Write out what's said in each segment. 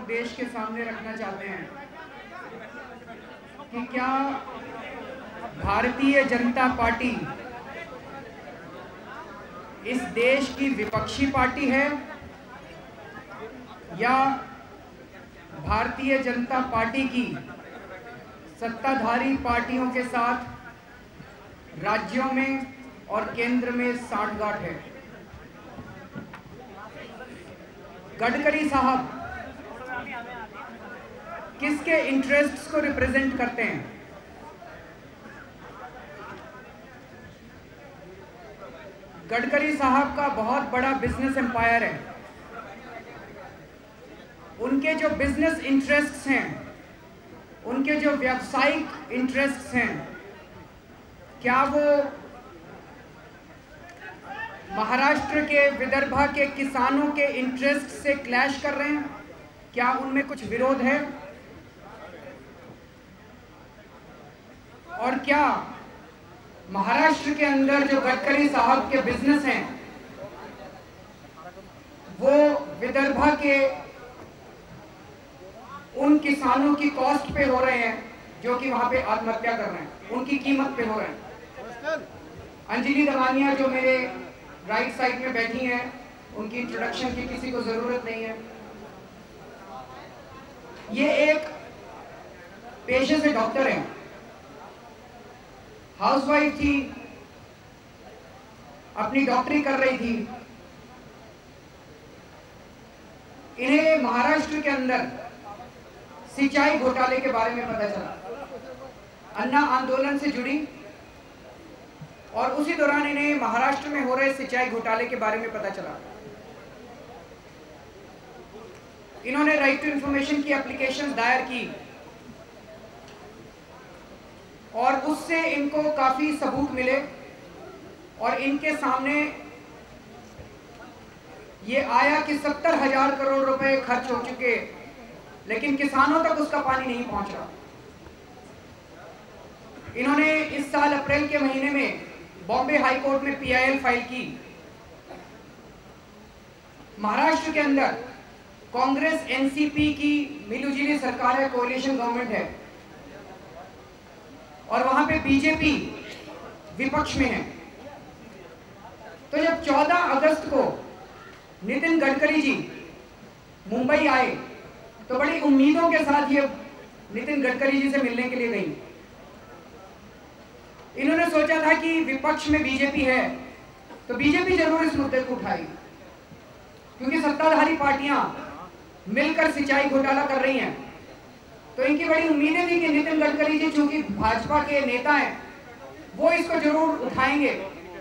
देश के सामने रखना चाहते हैं कि क्या भारतीय जनता पार्टी इस देश की विपक्षी पार्टी है या भारतीय जनता पार्टी की सत्ताधारी पार्टियों के साथ राज्यों में और केंद्र में सांठगांठ है। गडकरी साहब किसके इंटरेस्ट्स को रिप्रेजेंट करते हैं? गडकरी साहब का बहुत बड़ा बिजनेस एम्पायर है। उनके जो बिजनेस इंटरेस्ट्स हैं, उनके जो व्यावसायिक इंटरेस्ट्स हैं, क्या वो महाराष्ट्र के विदर्भा के किसानों के इंटरेस्ट से क्लैश कर रहे हैं? क्या उनमें कुछ विरोध है? और क्या महाराष्ट्र के अंदर जो गडकरी साहब के बिजनेस हैं वो विदर्भा के उन किसानों की कॉस्ट पे हो रहे हैं जो कि वहां पे आत्महत्या कर रहे हैं, उनकी कीमत पे हो रहे हैं? अंजलि दमानिया जो मेरे राइट साइड में बैठी हैं, उनकी इंट्रोडक्शन की किसी को जरूरत नहीं है। ये एक पेशे से डॉक्टर हैं, हाउसवाइफ थी, अपनी डॉक्टरी कर रही थी। इन्हें महाराष्ट्र के अंदर सिंचाई घोटाले के बारे में पता चला, अन्ना आंदोलन से जुड़ी, और उसी दौरान इन्हें महाराष्ट्र में हो रहे सिंचाई घोटाले के बारे में पता चला। इन्होंने राइट टू इंफॉर्मेशन की एप्लीकेशन दायर की और उससे इनको काफी सबूत मिले और इनके सामने ये आया कि 70,000 करोड़ रुपए खर्च हो चुके, लेकिन किसानों तक उसका पानी नहीं पहुंच रहा। इन्होंने इस साल अप्रैल के महीने में बॉम्बे हाई कोर्ट में PIL फाइल की। महाराष्ट्र के अंदर कांग्रेस NCP की मिलूजुली सरकार है, कोalition गवर्नमेंट है, और वहां पे बीजेपी विपक्ष में है। तो जब 14 अगस्त को नितिन गडकरी जी मुंबई आए तो बड़ी उम्मीदों के साथ ये नितिन गडकरी जी से मिलने के लिए गई। इन्होंने सोचा था कि विपक्ष में बीजेपी है तो बीजेपी जरूर इस मुद्दे को उठाएगी, क्योंकि सत्ताधारी पार्टियां मिलकर सिंचाई घोटाला कर रही हैं। तो इनकी बड़ी उम्मीदें थी कि नितिन गडकरी जी चूंकि भाजपा के नेता हैं, वो इसको जरूर उठाएंगे,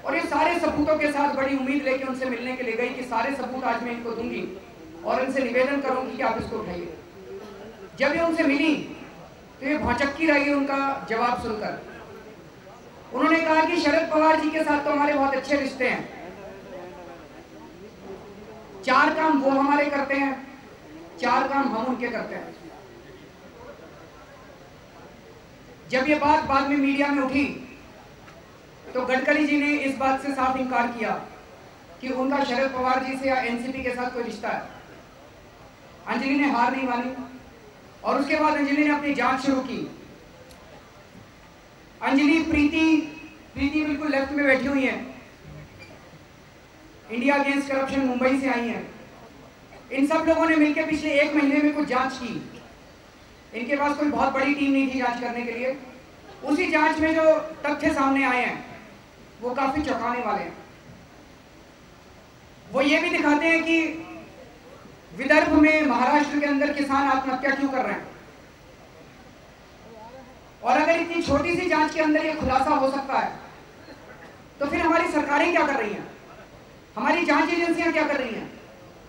और ये सारे सबूतों के साथ बड़ी उम्मीद लेके उनसे मिलने के लिए गई कि सारे सबूत आज मैं इनको दूंगी और इनसे निवेदन करूंगी कि आप इसको उठाइए। जब ये उनसे मिली तो ये भौचक्की रह गई उनका जवाब सुनकर। उन्होंने कहा कि शरद पवार जी के साथ तो हमारे बहुत अच्छे रिश्ते हैं, 4 काम वो हमारे करते हैं, 4 काम हम उनके करते हैं। जब ये बात बाद में मीडिया में उठी तो गडकरी जी ने इस बात से साफ इनकार किया कि उनका शरद पवार जी से या NCP के साथ कोई रिश्ता है। अंजलि ने हार नहीं मानी और उसके बाद अंजलि ने अपनी जांच शुरू की। अंजलि प्रीति बिल्कुल लेफ्ट में बैठी हुई हैं, इंडिया अगेंस्ट करप्शन मुंबई से आई हैं। इन सब लोगों ने मिलकर पिछले 1 महीने में कुछ जांच की। इनके पास कोई बहुत बड़ी टीम नहीं थी जांच करने के लिए। उसी जांच में जो तथ्य सामने आए हैं वो काफी चौंकाने वाले हैं। वो ये भी दिखाते हैं कि विदर्भ में महाराष्ट्र के अंदर किसान आत्महत्या क्यों कर रहे हैं, और अगर इतनी छोटी सी जांच के अंदर ये खुलासा हो सकता है तो फिर हमारी सरकारें क्या कर रही हैं, हमारी जांच एजेंसियां क्या कर रही हैं?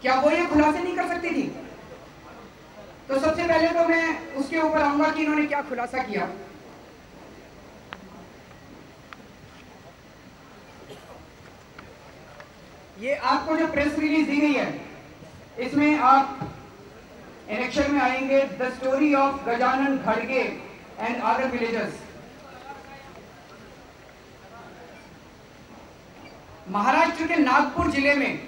क्या वो ये खुलासे नहीं कर सकती थी? तो सबसे पहले तो मैं उसके ऊपर आऊंगा कि इन्होंने क्या खुलासा किया। ये आपको जो प्रेस रिलीज दी गई है, इसमें आप इलेक्शन में आएंगे, द स्टोरी ऑफ गजानन खड़गे एंड अदर विलेजर्स। महाराष्ट्र के नागपुर जिले में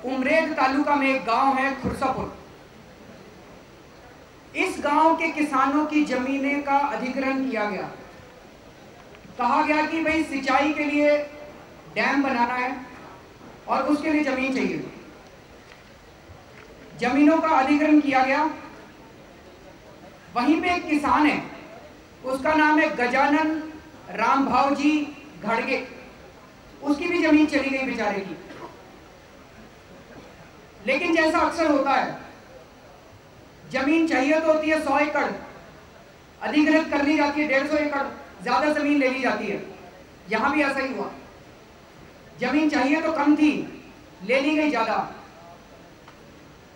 उमरेड तालुका में एक गांव है खुरसापुर। गांव के किसानों की जमीनें का अधिग्रहण किया गया। कहा गया कि भाई सिंचाई के लिए डैम बनाना है और उसके लिए जमीन चाहिए। जमीनों का अधिग्रहण किया गया। वहीं पे एक किसान है, उसका नाम है गजानन रामभाव जी घड़गे, उसकी भी जमीन चली गई बेचारे की। लेकिन जैसा अक्सर होता है, जमीन चाहिए तो होती है 100 एकड़, अधिग्रहित कर ली जाती है 150 एकड़, ज्यादा जमीन ले ली जाती है। यहां भी ऐसा ही हुआ, जमीन चाहिए तो कम थी, ले ली गई ज्यादा।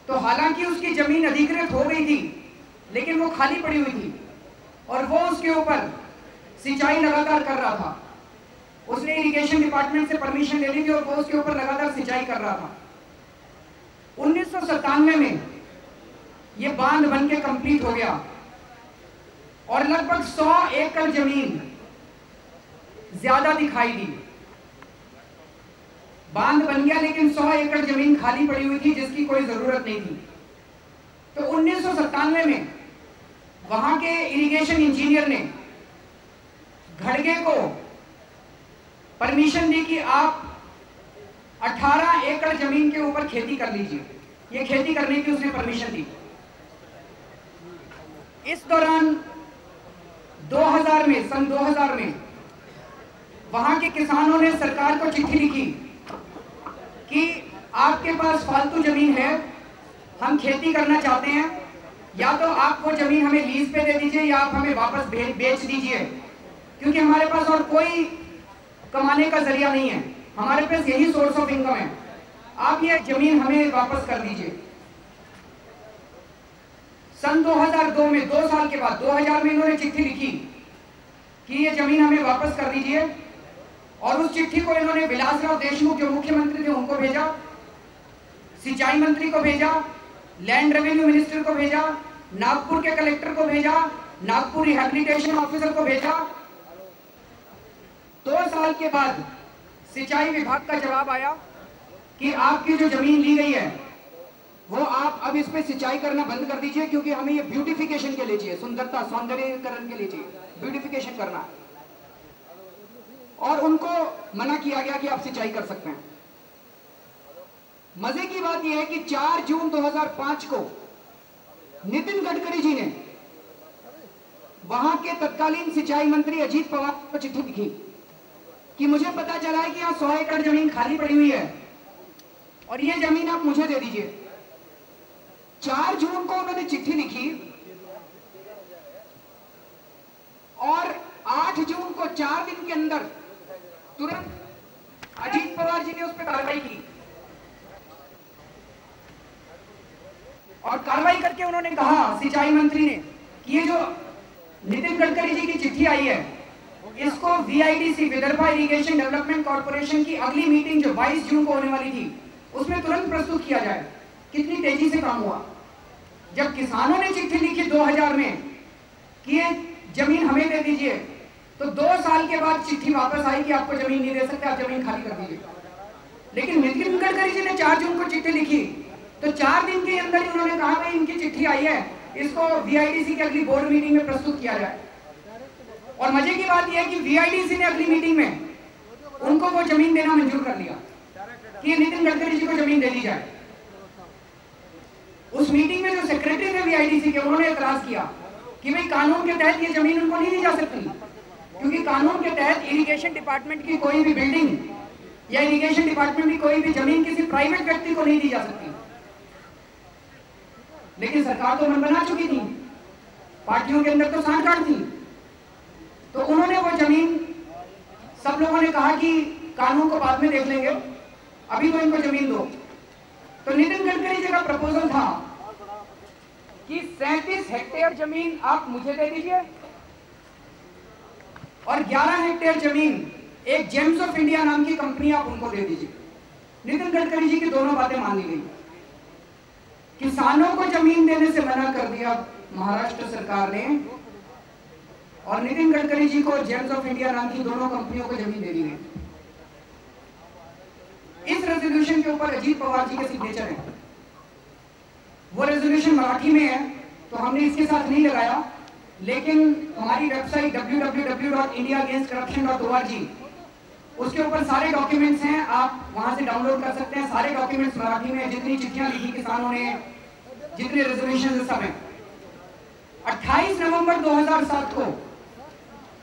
तो हालांकि उसकी जमीन अधिग्रहित हो गई थी, लेकिन वो खाली पड़ी हुई थी और वो उसके ऊपर सिंचाई लगातार कर रहा था। उसने इरिगेशन डिपार्टमेंट से परमिशन ले ली थी और वो उसके ऊपर लगातार सिंचाई कर रहा था। 1997 में ये बांध बन के कंप्लीट हो गया और लगभग 100 एकड़ जमीन ज्यादा दिखाई दी। बांध बन गया लेकिन 100 एकड़ जमीन खाली पड़ी हुई थी जिसकी कोई जरूरत नहीं थी। तो 1997 में वहां के इरिगेशन इंजीनियर ने घड़गे को परमिशन दी कि आप 18 एकड़ जमीन के ऊपर खेती कर लीजिए। ये खेती करने की उसने परमिशन दी। इस दौरान 2000 में, सन 2000 में वहां के किसानों ने सरकार को चिट्ठी लिखी कि आपके पास फालतू जमीन है, हम खेती करना चाहते हैं, या तो आप वो जमीन हमें लीज पे दे दीजिए या आप हमें वापस बेच दीजिए, क्योंकि हमारे पास और कोई कमाने का जरिया नहीं है, हमारे पास यही सोर्स ऑफ इनकम है, आप ये जमीन हमें वापस कर दीजिए। सन 2002 में, 2 साल के बाद 2000 में इन्होंने चिट्ठी लिखी कि ये जमीन हमें वापस कर दीजिए और उस चिट्ठी को इन्होंने विलासराव देशमुख जो मुख्यमंत्री थे उनको भेजा, सिंचाई मंत्री को भेजा, लैंड रेवेन्यू मिनिस्टर को भेजा, नागपुर के कलेक्टर को भेजा, नागपुर रिहैबिलिटेशन ऑफिसर को भेजा। 2 साल के बाद सिंचाई विभाग का जवाब आया कि आपकी जो जमीन ली गई है वो आप अब इस पे सिंचाई करना बंद कर दीजिए, क्योंकि हमें ये ब्यूटिफिकेशन के लिए चाहिए, सुंदरता सौंदर्यीकरण के लिए चाहिए, ब्यूटिफिकेशन करना है। और उनको मना किया गया कि आप सिंचाई कर सकते हैं। मजे की बात यह है कि 4 जून 2005 को नितिन गडकरी जी ने वहां के तत्कालीन सिंचाई मंत्री अजीत पवार को चिट्ठी लिखी कि मुझे पता चला है कि यहां 100 एकड़ जमीन खाली पड़ी हुई है और ये जमीन आप मुझे दे दीजिए। 4 जून को उन्होंने चिट्ठी लिखी और 8 जून को 4 दिन के अंदर तुरंत अजीत पवार जी ने उस पर कार्रवाई की और कार्रवाई करके उन्होंने कहा, सिंचाई मंत्री ने, कि ये जो नितिन गडकरी जी की चिट्ठी आई है इसको VIDC Vidarbha irrigation development corporation की अगली मीटिंग जो 22 जून को होने वाली थी उसमें तुरंत प्रस्तुत किया जाए। कितनी तेजी से काम हुआ। जब किसानों ने चिट्ठी लिखी 2000 में कि ये जमीन हमें दे दीजिए, तो 2 साल के बाद चिट्ठी वापस आई कि आपको जमीन नहीं दे सकते, आप जमीन खाली कर दीजिए। लेकिन नितिन गडकरी जी ने 4 जून को चिट्ठी लिखी तो 4 दिन के अंदर ही उन्होंने कहा भाई इनकी चिट्ठी आई है, इसको VIDC की अगली बोर्ड मीटिंग में प्रस्तुत किया जाए। और मजे की बात यह है कि VIDC ने अगली मीटिंग में उनको वो जमीन देना मंजूर कर लिया कि नितिन गडकरी जी को जमीन दे दी जाए। उस मीटिंग में जो सेक्रेटरी थे VIDC के, उन्होंने एतराज किया कि भाई कानून के तहत ये जमीन उनको नहीं दी जा सकती, क्योंकि कानून के तहत इरिगेशन डिपार्टमेंट की कोई भी बिल्डिंग या इरिगेशन डिपार्टमेंट की कोई भी जमीन किसी प्राइवेट व्यक्ति को नहीं दी जा सकती। लेकिन सरकार तो मन बना चुकी थी, पार्टियों के अंदर तो सांठगांठ थी, तो उन्होंने वो जमीन, सब लोगों ने कहा कि कानून को बाद में देख लेंगे, अभी तो इनको जमीन दो। तो नितिन गडकरी जी का प्रपोजल था कि 37 हेक्टेयर जमीन आप मुझे दे दीजिए और 11 हेक्टेयर जमीन एक जेम्स ऑफ इंडिया नाम की कंपनी आप उनको दे दीजिए। नितिन गडकरी जी की दोनों बातें मान ली गई। किसानों को जमीन देने से मना कर दिया महाराष्ट्र सरकार ने और नितिन गडकरी जी को जेम्स ऑफ इंडिया नाम की दोनों कंपनियों को जमीन दे दी गई। इस रेजोल्यूशन के ऊपर अजीत पवार जी के सिग्नेचर है। वो रेजोल्यूशन मराठी में है तो हमने इसके साथ नहीं लगाया, लेकिन हमारी वेबसाइट www.indiaagainstcorruption.org उसके ऊपर सारे डॉक्यूमेंट्स हैं, आप वहां से डाउनलोड कर सकते हैं। सारे डॉक्यूमेंट्स मराठी में, जितनी चिट्ठियां लिखी किसानों ने, जितने रेजोल्यूशन सब हैं। 28 नवंबर 2007 को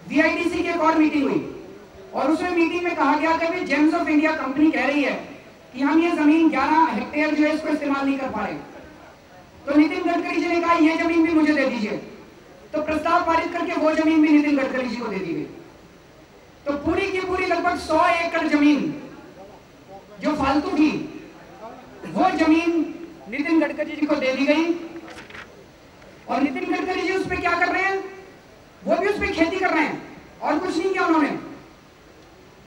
VIDC की एक और मीटिंग हुई और उसमें मीटिंग में कहा गया कि जेम्स ऑफ इंडिया कंपनी कह रही है कि हम ये जमीन 11 हेक्टेयर जो है इसको इस्तेमाल नहीं कर पा रहे। तो नितिन गडकरी जी ने कहा ये जमीन भी मुझे दे दीजिए। तो प्रस्ताव पारित करके वो जमीन भी नितिन गडकरी जी को दे दी गई। तो पूरी की पूरी लगभग 100 एकड़ जमीन जो फालतू थी, वो जमीन नितिन गडकरी जी को दे दी गई। और नितिन गडकरी जी उस पर क्या कर रहे हैं? वो भी उस पर खेती कर रहे हैं और कुछ नहीं किया उन्होंने।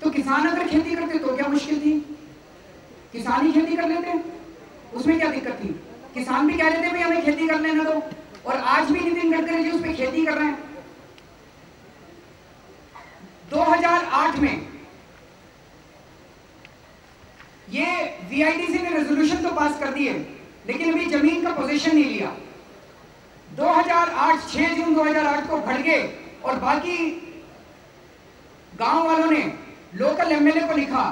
तो किसान अगर खेती करते तो क्या मुश्किल थी? किसान ही खेती कर लेते, उसमें क्या दिक्कत थी? किसान भी कह रहे थे भाई हमें खेती कर लेने दो, और आज भी नितिन गडकरी जी उस पर खेती कर रहे हैं। 2008 में ये VIDC ने रेजोल्यूशन तो पास कर दिए, लेकिन अभी जमीन का पोजीशन नहीं लिया। 2008 6 जून 2008 को खड़गे और बाकी गांव वालों ने लोकल MLA को लिखा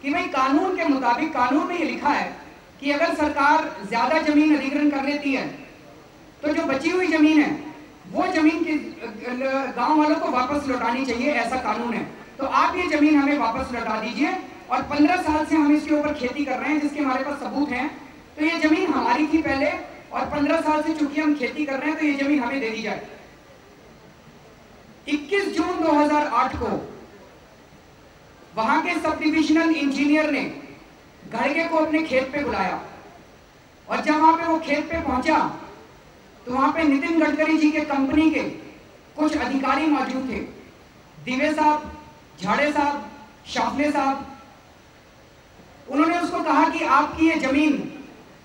कि भाई कानून के मुताबिक, कानून में ये लिखा है कि अगर सरकार ज्यादा जमीन अधिग्रहण कर लेती है तो जो बची हुई जमीन है वो जमीन के गांव वालों को वापस लौटानी चाहिए, ऐसा कानून है। तो आप ये जमीन हमें वापस लौटा दीजिए, और 15 साल से हम इसके ऊपर खेती कर रहे हैं जिसके हमारे पास सबूत हैं। तो ये जमीन हमारी थी पहले, और 15 साल से चूंकि हम खेती कर रहे हैं तो ये जमीन हमें दे दी जाए। 21 जून 2008 को वहां के सब डिविजनल इंजीनियर ने घड़गे को अपने खेत पे बुलाया, और जब वहां पे वो खेत पे पहुंचा तो वहां पे नितिन गडकरी जी के कंपनी के कुछ अधिकारी मौजूद थे, दिवे साहब, झाड़े साहब, शाफले साहब। उन्होंने उसको कहा कि आपकी ये जमीन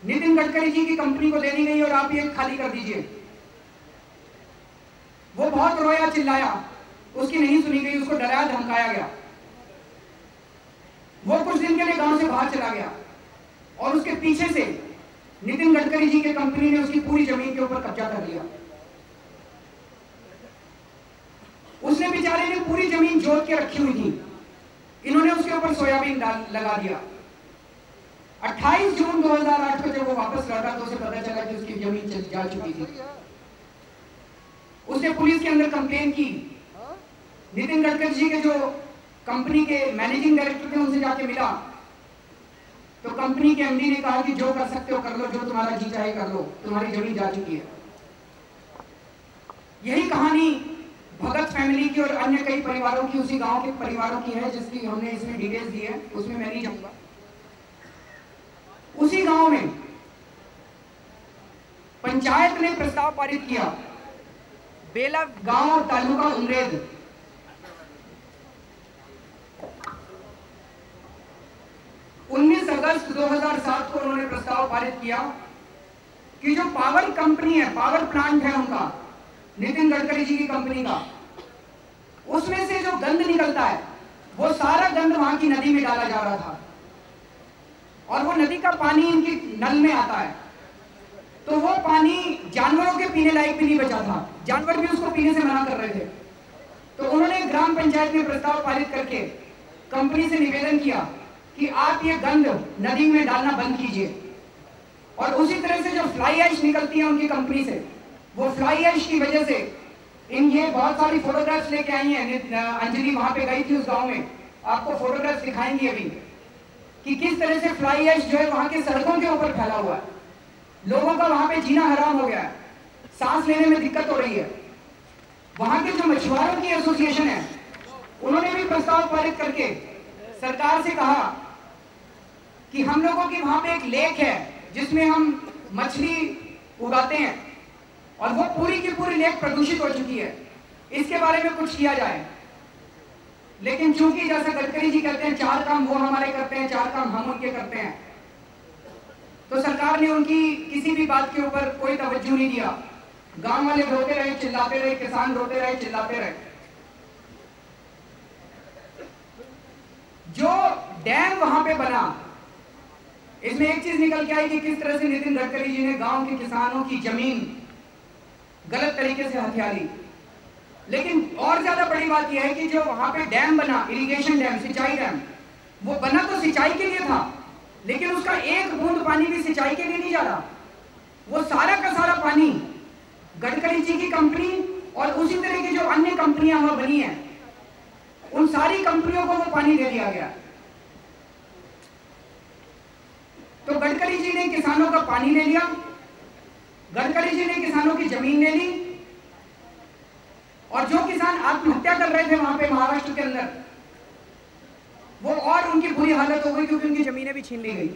नितिन गडकरी जी की कंपनी को दे दी गई और आप ये खाली कर दीजिए। वो बहुत रोया चिल्लाया, उसकी नहीं सुनी गई, उसको डराया धमकाया गया। वो कुछ दिन के लिए गांव से बाहर चला गया, और उसके पीछे से नितिन गडकरी जी की कंपनी ने उसकी पूरी जमीन के ऊपर कब्जा कर लिया। उसने बेचारे ने पूरी जमीन जोत के रखी हुई थी, इन्होंने उसके ऊपर सोयाबीन लगा दिया। 28 जून 2008 को जब वो वापस लौटा तो उसे पता चला कि उसकी जमीन जा चुकी थी। उसने पुलिस के अंदर कंप्लेन की। नितिन गडकरी जी के जो कंपनी के मैनेजिंग डायरेक्टर थे उनसे जाके मिला, तो कंपनी के MD ने कहा कि जो कर सकते हो कर लो, जो तुम्हारा जी चाहे कर लो, तुम्हारी जमीन जा चुकी है। यही कहानी भगत फैमिली की और अन्य कई परिवारों की, उसी गांव के परिवारों की है जिसकी हमने इसमें डिटेल्स दी है, उसमें मैं नहीं जाऊंगा। उसी गांव में पंचायत ने प्रस्ताव पारित किया, बेला गांव और तालुका उमरेद, अगस्त 2007 को उन्होंने प्रस्ताव पारित किया कि जो पावर कंपनी है, पावर प्लांट है उनका, नितिन गडकरी जी की कंपनी का, उसमें से जो गंद निकलता है वो सारा गंद वहां की नदी में डाला जा रहा था, और वो नदी का पानी इनकी नल में आता है। तो वो पानी जानवरों के पीने लायक भी नहीं बचा था, जानवर भी उसको पीने से मना कर रहे थे। तो उन्होंने ग्राम पंचायत में प्रस्ताव पारित करके कंपनी से निवेदन किया कि आप ये गंद नदी में डालना बंद कीजिए। और उसी तरह से जो फ्लाई ऐश निकलती है उनकी कंपनी से, वो फ्लाई ऐश की वजह से ये बहुत सारी फोटोग्राफ्स लेके आई हैं। अंजलि वहां पे गई थी उस गांव में, आपको फोटोग्राफ्स दिखाएंगी अभी कि किस तरह से फ्लाई ऐश जो है वहां के सड़कों के ऊपर फैला हुआ है। लोगों का वहां पे जीना हराम हो गया है, सांस लेने में दिक्कत हो रही है। वहां के जो मछुआरों की एसोसिएशन है उन्होंने भी प्रस्ताव पारित करके सरकार से कहा कि हम लोगों की वहां पे एक लेक है जिसमें हम मछली उगाते हैं और वो पूरी की पूरी लेक प्रदूषित हो चुकी है, इसके बारे में कुछ किया जाए। लेकिन चूंकि जैसे गडकरी जी कहते हैं 4 काम वो हमारे करते हैं, 4 काम हम उनके करते हैं, तो सरकार ने उनकी किसी भी बात के ऊपर कोई तवज्जो नहीं दिया। गांव वाले रोते रहे, चिल्लाते रहे, किसान रोते रहे, चिल्लाते रहे। जो डैम वहां पे बना, इसमें एक चीज निकल के आई कि किस तरह से नितिन गडकरी जी ने गांव के किसानों की जमीन गलत तरीके से हथिया ली। लेकिन और ज्यादा बड़ी बात यह है कि जो वहां पे डैम बना, इरिगेशन डैम, सिंचाई डैम, वो बना तो सिंचाई के लिए था, लेकिन उसका एक बूंद पानी भी सिंचाई के लिए नहीं जा रहा। वो सारा का सारा पानी गडकरी जी की कंपनी और उसी तरह की जो अन्य कंपनियां वहां बनी हैं, उन सारी कंपनियों को वो पानी दे दिया गया। तो गडकरी जी ने किसानों का पानी ले लिया, गडकरी जी ने किसानों की जमीन ले ली, और जो किसान आत्महत्या कर रहे थे वहां पे महाराष्ट्र के अंदर, वो और उनकी बुरी हालत हो गई क्योंकि उनकी जमीनें भी छीन ली गई।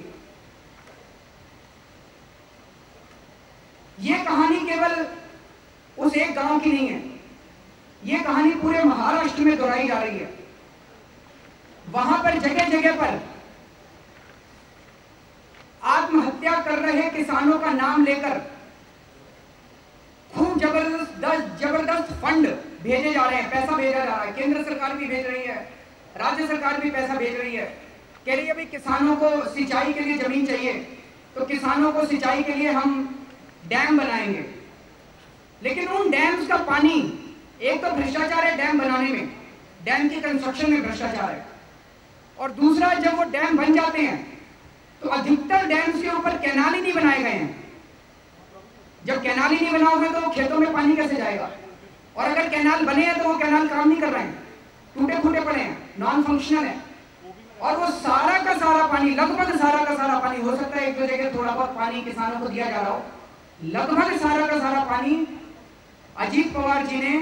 ये कहानी केवल उस एक गांव की नहीं है, ये कहानी पूरे महाराष्ट्र में दोहराई जा रही है। वहां पर जगह जगह पर आत्महत्या कर रहे किसानों का नाम लेकर खूब जबरदस्त फंड भेजे जा रहे हैं, पैसा भेजा जा रहा है। केंद्र सरकार भी भेज रही है, राज्य सरकार भी पैसा भेज रही है, कह रही है भाई किसानों को सिंचाई के लिए जमीन चाहिए तो किसानों को सिंचाई के लिए हम डैम बनाएंगे। लेकिन उन डैम्स का पानी, एक तो भ्रष्टाचार है डैम बनाने में, डैम की कंस्ट्रक्शन में भ्रष्टाचार है, और दूसरा जब वो डैम बन जाते हैं तो अधिकतर डैम्स के ऊपर कैनाल ही नहीं बनाए गए हैं। जब कैनाल ही नहीं बनाओगे तो खेतों में पानी कैसे जाएगा? और अगर कैनाल बने हैं तो वो कैनाल काम नहीं कर रहे हैं, टूटे फूटे पड़े हैं, नॉन फंक्शनल है। और वो सारा का सारा पानी, लगभग सारा का सारा पानी, हो सकता है एक दो जगह थोड़ा बहुत पानी किसानों को दिया जा रहा हो, लगभग सारा का सारा पानी अजीत पवार जी ने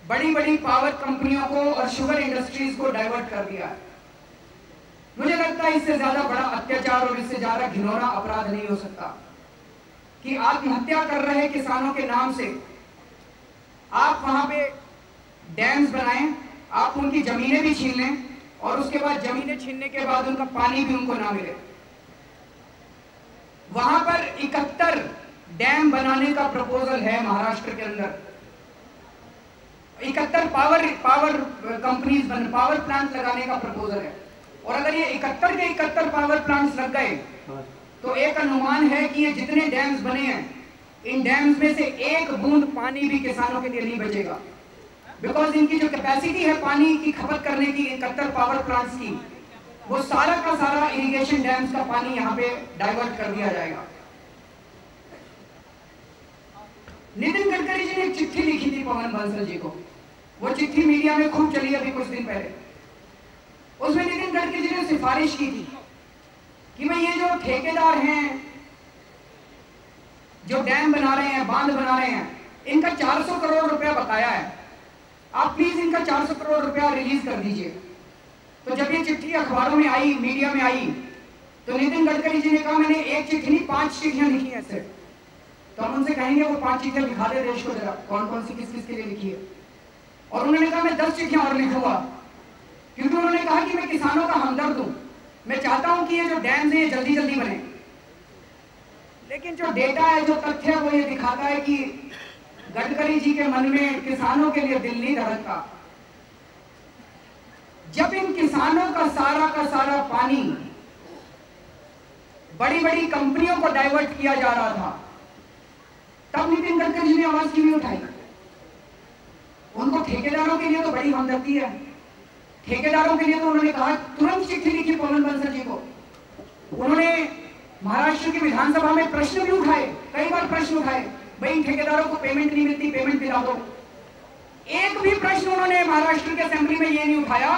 बड़ी बड़ी पावर कंपनियों को और शुगर इंडस्ट्रीज को डाइवर्ट कर दिया। मुझे लगता है इससे ज्यादा बड़ा अत्याचार और इससे ज्यादा घिनौना अपराध नहीं हो सकता कि आत्महत्या कर रहे किसानों के नाम से आप वहां पे डैम्स बनाएं, आप उनकी जमीनें भी छीन लें, और उसके बाद जमीनें छीनने के बाद उनका पानी भी उनको ना मिले। वहां पर 71 डैम बनाने का प्रपोजल है महाराष्ट्र के अंदर, 71 पावर कंपनीज पावर प्लांट लगाने का प्रपोजल है। और अगर ये 71 के 71 पावर प्लांट्स लग गए तो एक अनुमान है कि ये जितने डैम्स बने हैं, इन डैम्स में से एक बूंद पानी भी किसानों के लिए नहीं बचेगा। बिकॉज इनकी जो कैपेसिटी है पानी की खपत करने की 71 पावर प्लांट्स की, वो सारा का सारा इरिगेशन डैम्स का पानी यहाँ पे डाइवर्ट कर दिया जाएगा। नितिन गडकरी जी ने एक चिट्ठी लिखी थी पवन बंसल जी को, वो चिट्ठी मीडिया में खूब चली अभी कुछ दिन पहले। उसमें नितिन गडकरी जी ने सिफारिश की थी कि भाई ये जो ठेकेदार हैं, जो डैम बना रहे हैं, बांध बना रहे हैं, इनका 400 करोड़ रुपया बकाया है, आप प्लीज इनका 400 करोड़ रुपया रिलीज कर दीजिए। तो जब ये चिट्ठी अखबारों में आई, मीडिया में आई, तो नितिन गडकरी जी ने कहा मैंने एक चिट्ठी नहीं 5 चिट्ठियां लिखी हैं इससे। तो हम उनसे कहेंगे वो 5 चिट्ठियां दिखा दे देश को जरा, कौन कौन सी किस किस के लिए लिखी है। और उन्होंने कहा मैं 10 चिट्ठियां और लिखूंगा, क्योंकि उन्होंने कहा कि मैं किसानों का हमदर्द हूं, मैं चाहता हूं कि ये जो डैम्स हैं ये जल्दी जल्दी बने। लेकिन जो डेटा है, जो तथ्य है, वो ये दिखाता है कि गडकरी जी के मन में किसानों के लिए दिल नहीं धड़कता। जब इन किसानों का सारा पानी बड़ी बड़ी कंपनियों को डाइवर्ट किया जा रहा था, तब नितिन गडकरी जी ने आवाज क्यों नहीं उठाई? उनको ठेकेदारों के लिए तो बड़ी हमदर्दी है, ठेकेदारों के लिए तो उन्होंने कहा, तुरंत चिट्ठी लिखी पवन बंसल जी को। उन्होंने महाराष्ट्र की विधानसभा में प्रश्न भी उठाए, कई बार प्रश्न उठाए, भाई ठेकेदारों को पेमेंट नहीं मिलती, पेमेंट दिला दो। एक भी प्रश्न उन्होंने महाराष्ट्र के असेंबली में ये नहीं उठाया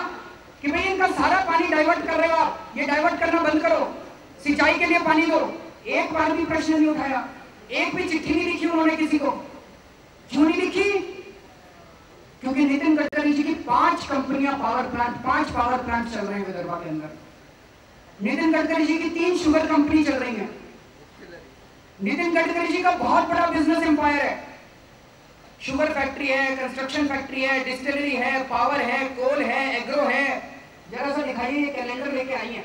कि भाई इनका सारा पानी डाइवर्ट कर रहे हो आप, ये डाइवर्ट करना बंद करो, सिंचाई के लिए पानी दो। एक बार भी प्रश्न नहीं उठाया, एक भी चिट्ठी नहीं लिखी उन्होंने किसी को। क्यों नहीं लिखी? क्योंकि नितिन गडकरी जी की 5 कंपनियां पावर प्लांट, 5 पावर प्लांट चल रहे हैं विदर्भा के अंदर। नितिन गडकरी जी की 3 शुगर कंपनी चल रही है। नितिन गडकरी जी का बहुत बड़ा बिजनेस एम्पायर है, शुगर फैक्ट्री है, कंस्ट्रक्शन फैक्ट्री है, डिस्टिलरी है, पावर है, कोल है, एग्रो है। जरा सा दिखाइए, ये कैलेंडर लेके आई है,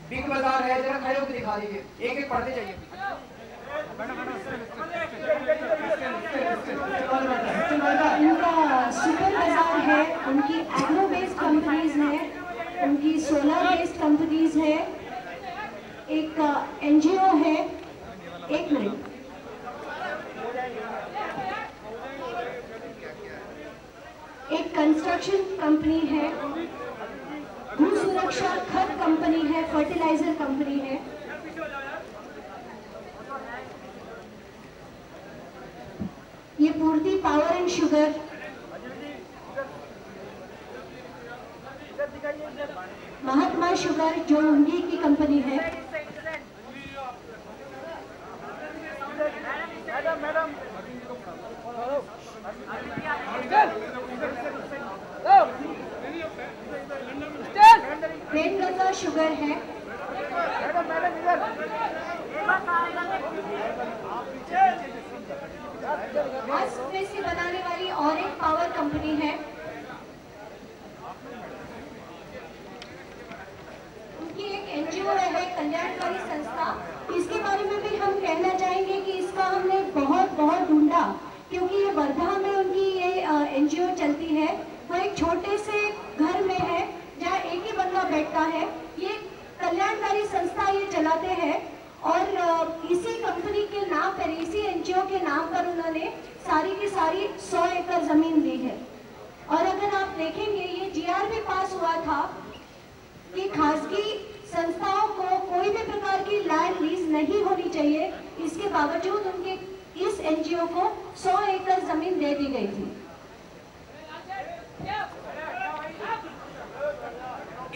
बिग बाजार है, जरा खड़े होकर दिखा दीजिए, एक एक पढ़ते जाइए। उनका सुपर बाजार है, उनकी एग्रो बेस्ड कंपनीज है, उनकी सोलर बेस्ड कंपनीज है, एक एनजीओ है। एक मिनट, कंस्ट्रक्शन कंपनी है, भू सुरक्षा खत कंपनी है, फर्टिलाइजर कंपनी है। ये पूर्ति power and sugar, Mahatma sugar जो उंडी की कंपनी है, वेदगंगा शुगर है, घास से बनाने वाली और एक पावर कंपनी है, उनकी एक एनजीओ है कल्याणकारी संस्था। इसके बारे में भी हम कहना चाहेंगे कि इसका हमने बहुत ढूंढा, क्योंकि ये वर्धा में उनकी ये एनजीओ चलती है। वो एक छोटे से घर में है जहाँ एक ही बंदा बैठता है। ये कल्याणकारी संस्था ये चलाते हैं और इसी कंपनी के नाम पर, इसी एनजीओ के नाम पर उन्होंने सारी की सारी 100 एकड़ जमीन ली है। और अगर आप देखेंगे ये जीआर भी पास हुआ था कि खासगी संस्थाओं को कोई भी प्रकार की लैंड लीज नहीं होनी चाहिए। इसके बावजूद उनके इस एनजीओ को 100 एकड़ जमीन दे दी गई थी।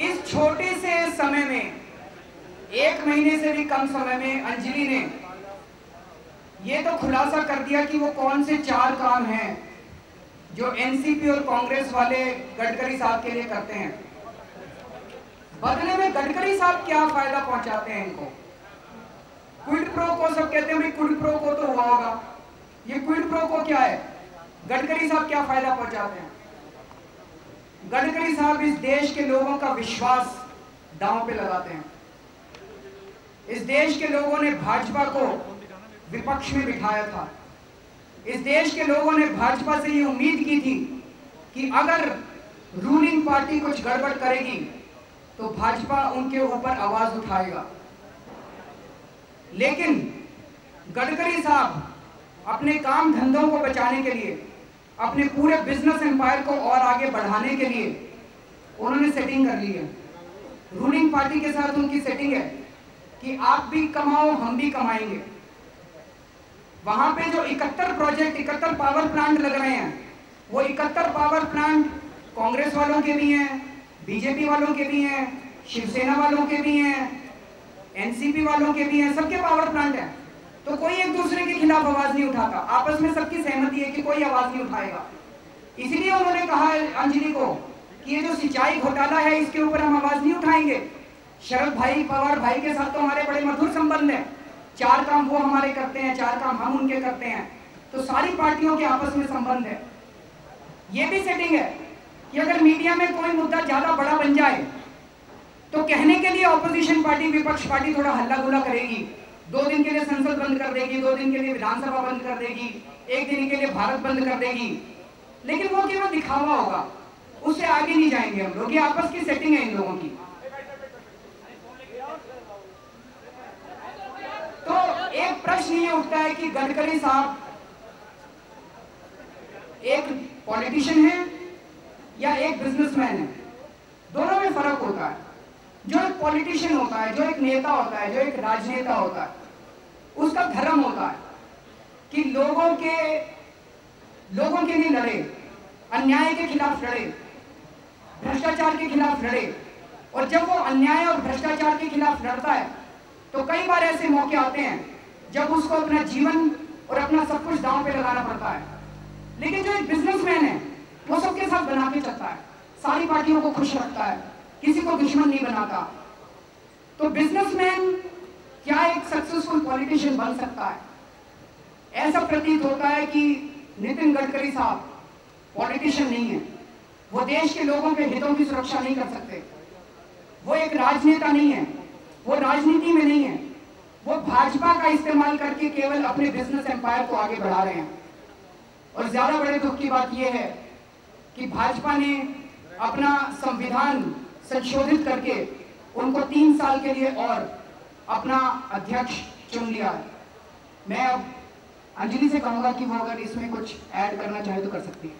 इस छोटे से समय में, 1 महीने से भी कम समय में, अंजलि ने ये तो खुलासा कर दिया कि वो कौन से 4 काम हैं जो एनसीपी और कांग्रेस वाले गडकरी साहब के लिए करते हैं। बदले में गडकरी साहब क्या फायदा पहुंचाते हैं इनको? क्विड प्रो को सब कहते हैं, भाई क्विड प्रो को तो हुआ होगा, ये क्विड प्रो को क्या है? गडकरी साहब क्या फायदा पहुंचाते हैं? गडकरी साहब इस देश के लोगों का विश्वास दांव पे लगाते हैं। इस देश के लोगों ने भाजपा को विपक्ष में बिठाया था। इस देश के लोगों ने भाजपा से ये उम्मीद की थी कि अगर रूलिंग पार्टी कुछ गड़बड़ करेगी तो भाजपा उनके ऊपर आवाज उठाएगा। लेकिन गडकरी साहब अपने काम धंधों को बचाने के लिए, अपने पूरे बिजनेस एम्पायर को और आगे बढ़ाने के लिए उन्होंने सेटिंग कर ली है। रूलिंग पार्टी के साथ उनकी सेटिंग है कि आप भी कमाओ, हम भी कमाएंगे। वहां पे जो 71 प्रोजेक्ट, 71 पावर प्लांट लग रहे हैं, वो 71 पावर प्लांट कांग्रेस वालों के भी हैं, बीजेपी वालों के भी हैं, शिवसेना वालों के भी हैं, एनसीपी वालों के भी हैं, सबके पावर प्लांट हैं। तो कोई एक दूसरे के खिलाफ आवाज नहीं उठाता, आपस में सबकी सहमति है कि कोई आवाज नहीं उठाएगा। इसीलिए उन्होंने कहा अंजलि को कि ये जो सिंचाई घोटाला है इसके ऊपर हम आवाज नहीं उठाएंगे। शरद भाई, पवार भाई के साथ तो हमारे बड़े मधुर संबंध है, 4 काम वो हमारे करते हैं, 4 काम हम उनके करते हैं, तो सारी पार्टियों के आपस में संबंध है। ये भी सेटिंग है कि अगर मीडिया में कोई मुद्दा ज्यादा बड़ा बन जाए तो कहने के लिए ऑपोजिशन पार्टी, विपक्ष पार्टी थोड़ा हल्ला गुल्ला करेगी, 2 दिन के लिए संसद बंद कर देगी, 2 दिन के लिए विधानसभा बंद कर देगी, 1 दिन के लिए भारत बंद कर देगी, लेकिन वो केवल दिखावा होगा, उससे आगे नहीं जाएंगे हम लोग। ये आपस की सेटिंग है इन लोगों की। तो एक प्रश्न ये उठता है कि गडकरी साहब एक पॉलिटिशियन है या एक बिजनेसमैन है? दोनों में फर्क होता है। जो एक पॉलिटिशियन होता है, जो एक नेता होता है, जो एक राजनेता होता है, उसका धर्म होता है कि लोगों के लिए लड़े, अन्याय के खिलाफ लड़े, भ्रष्टाचार के खिलाफ लड़े। और जब वो अन्याय और भ्रष्टाचार के खिलाफ लड़ता है तो कई बार ऐसे मौके आते हैं जब उसको अपना जीवन और अपना सब कुछ दांव पे लगाना पड़ता है। लेकिन जो एक बिजनेसमैन है वो सबके साथ बना के चलता है, सारी पार्टियों को खुश रखता है, किसी को दुश्मन नहीं बनाता। तो बिजनेसमैन क्या एक सक्सेसफुल पॉलिटिशियन बन सकता है? ऐसा प्रतीत होता है कि नितिन गडकरी साहब पॉलिटिशियन नहीं है, वो देश के लोगों के हितों की सुरक्षा नहीं कर सकते, वो एक राजनेता नहीं है, वो राजनीति में नहीं है, वो भाजपा का इस्तेमाल करके केवल अपने बिजनेस एम्पायर को आगे बढ़ा रहे हैं। और ज्यादा बड़े दुख की बात यह है कि भाजपा ने अपना संविधान संशोधित करके उनको 3 साल के लिए और अपना अध्यक्ष चुन लिया है। मैं अब अंजलि से कहूंगा कि वो अगर इसमें कुछ ऐड करना चाहे तो कर सकती है।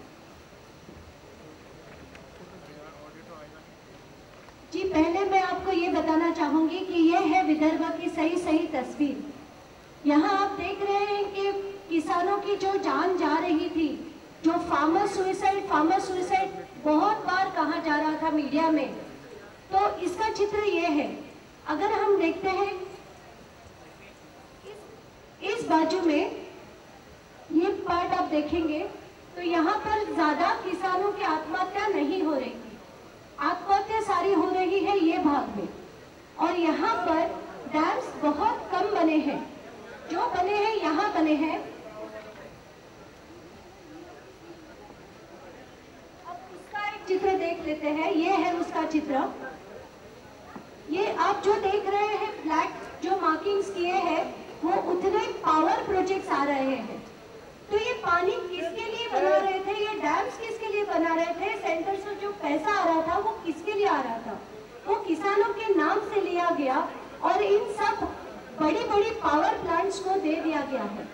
बताना चाहूंगी कि ये है विदर्भ की सही सही तस्वीर। यहाँ आप देख रहे हैं कि किसानों की जो जान जा रही थी, जो फार्मर सुसाइड बहुत बार कहा जा रहा था मीडिया में, तो इसका चित्र ये है। अगर हम देखते हैं इस बाजू में ये पार्ट आप देखेंगे तो यहाँ पर ज्यादा किसानों की आत्महत्या नहीं हो रही थी, आत्महत्या सारी हो रही है ये भाग में। और यहाँ पर डैम्स बहुत कम बने हैं, जो बने हैं यहाँ बने हैं। अब उसका एक चित्र देख लेते हैं, ये है उसका चित्र। ये आप जो देख रहे हैं ब्लैक जो मार्किंग्स किए हैं वो उतने पावर प्रोजेक्ट्स आ रहे हैं। तो ये पानी किसके लिए बना रहे थे, ये डैम्स किसके लिए बना रहे थे, सेंटर से जो पैसा आ रहा था वो किसके लिए आ रहा था, वो किसानों के नाम से लिया गया और इन सब बड़ी बड़ी पावर प्लांट्स को दे दिया गया है।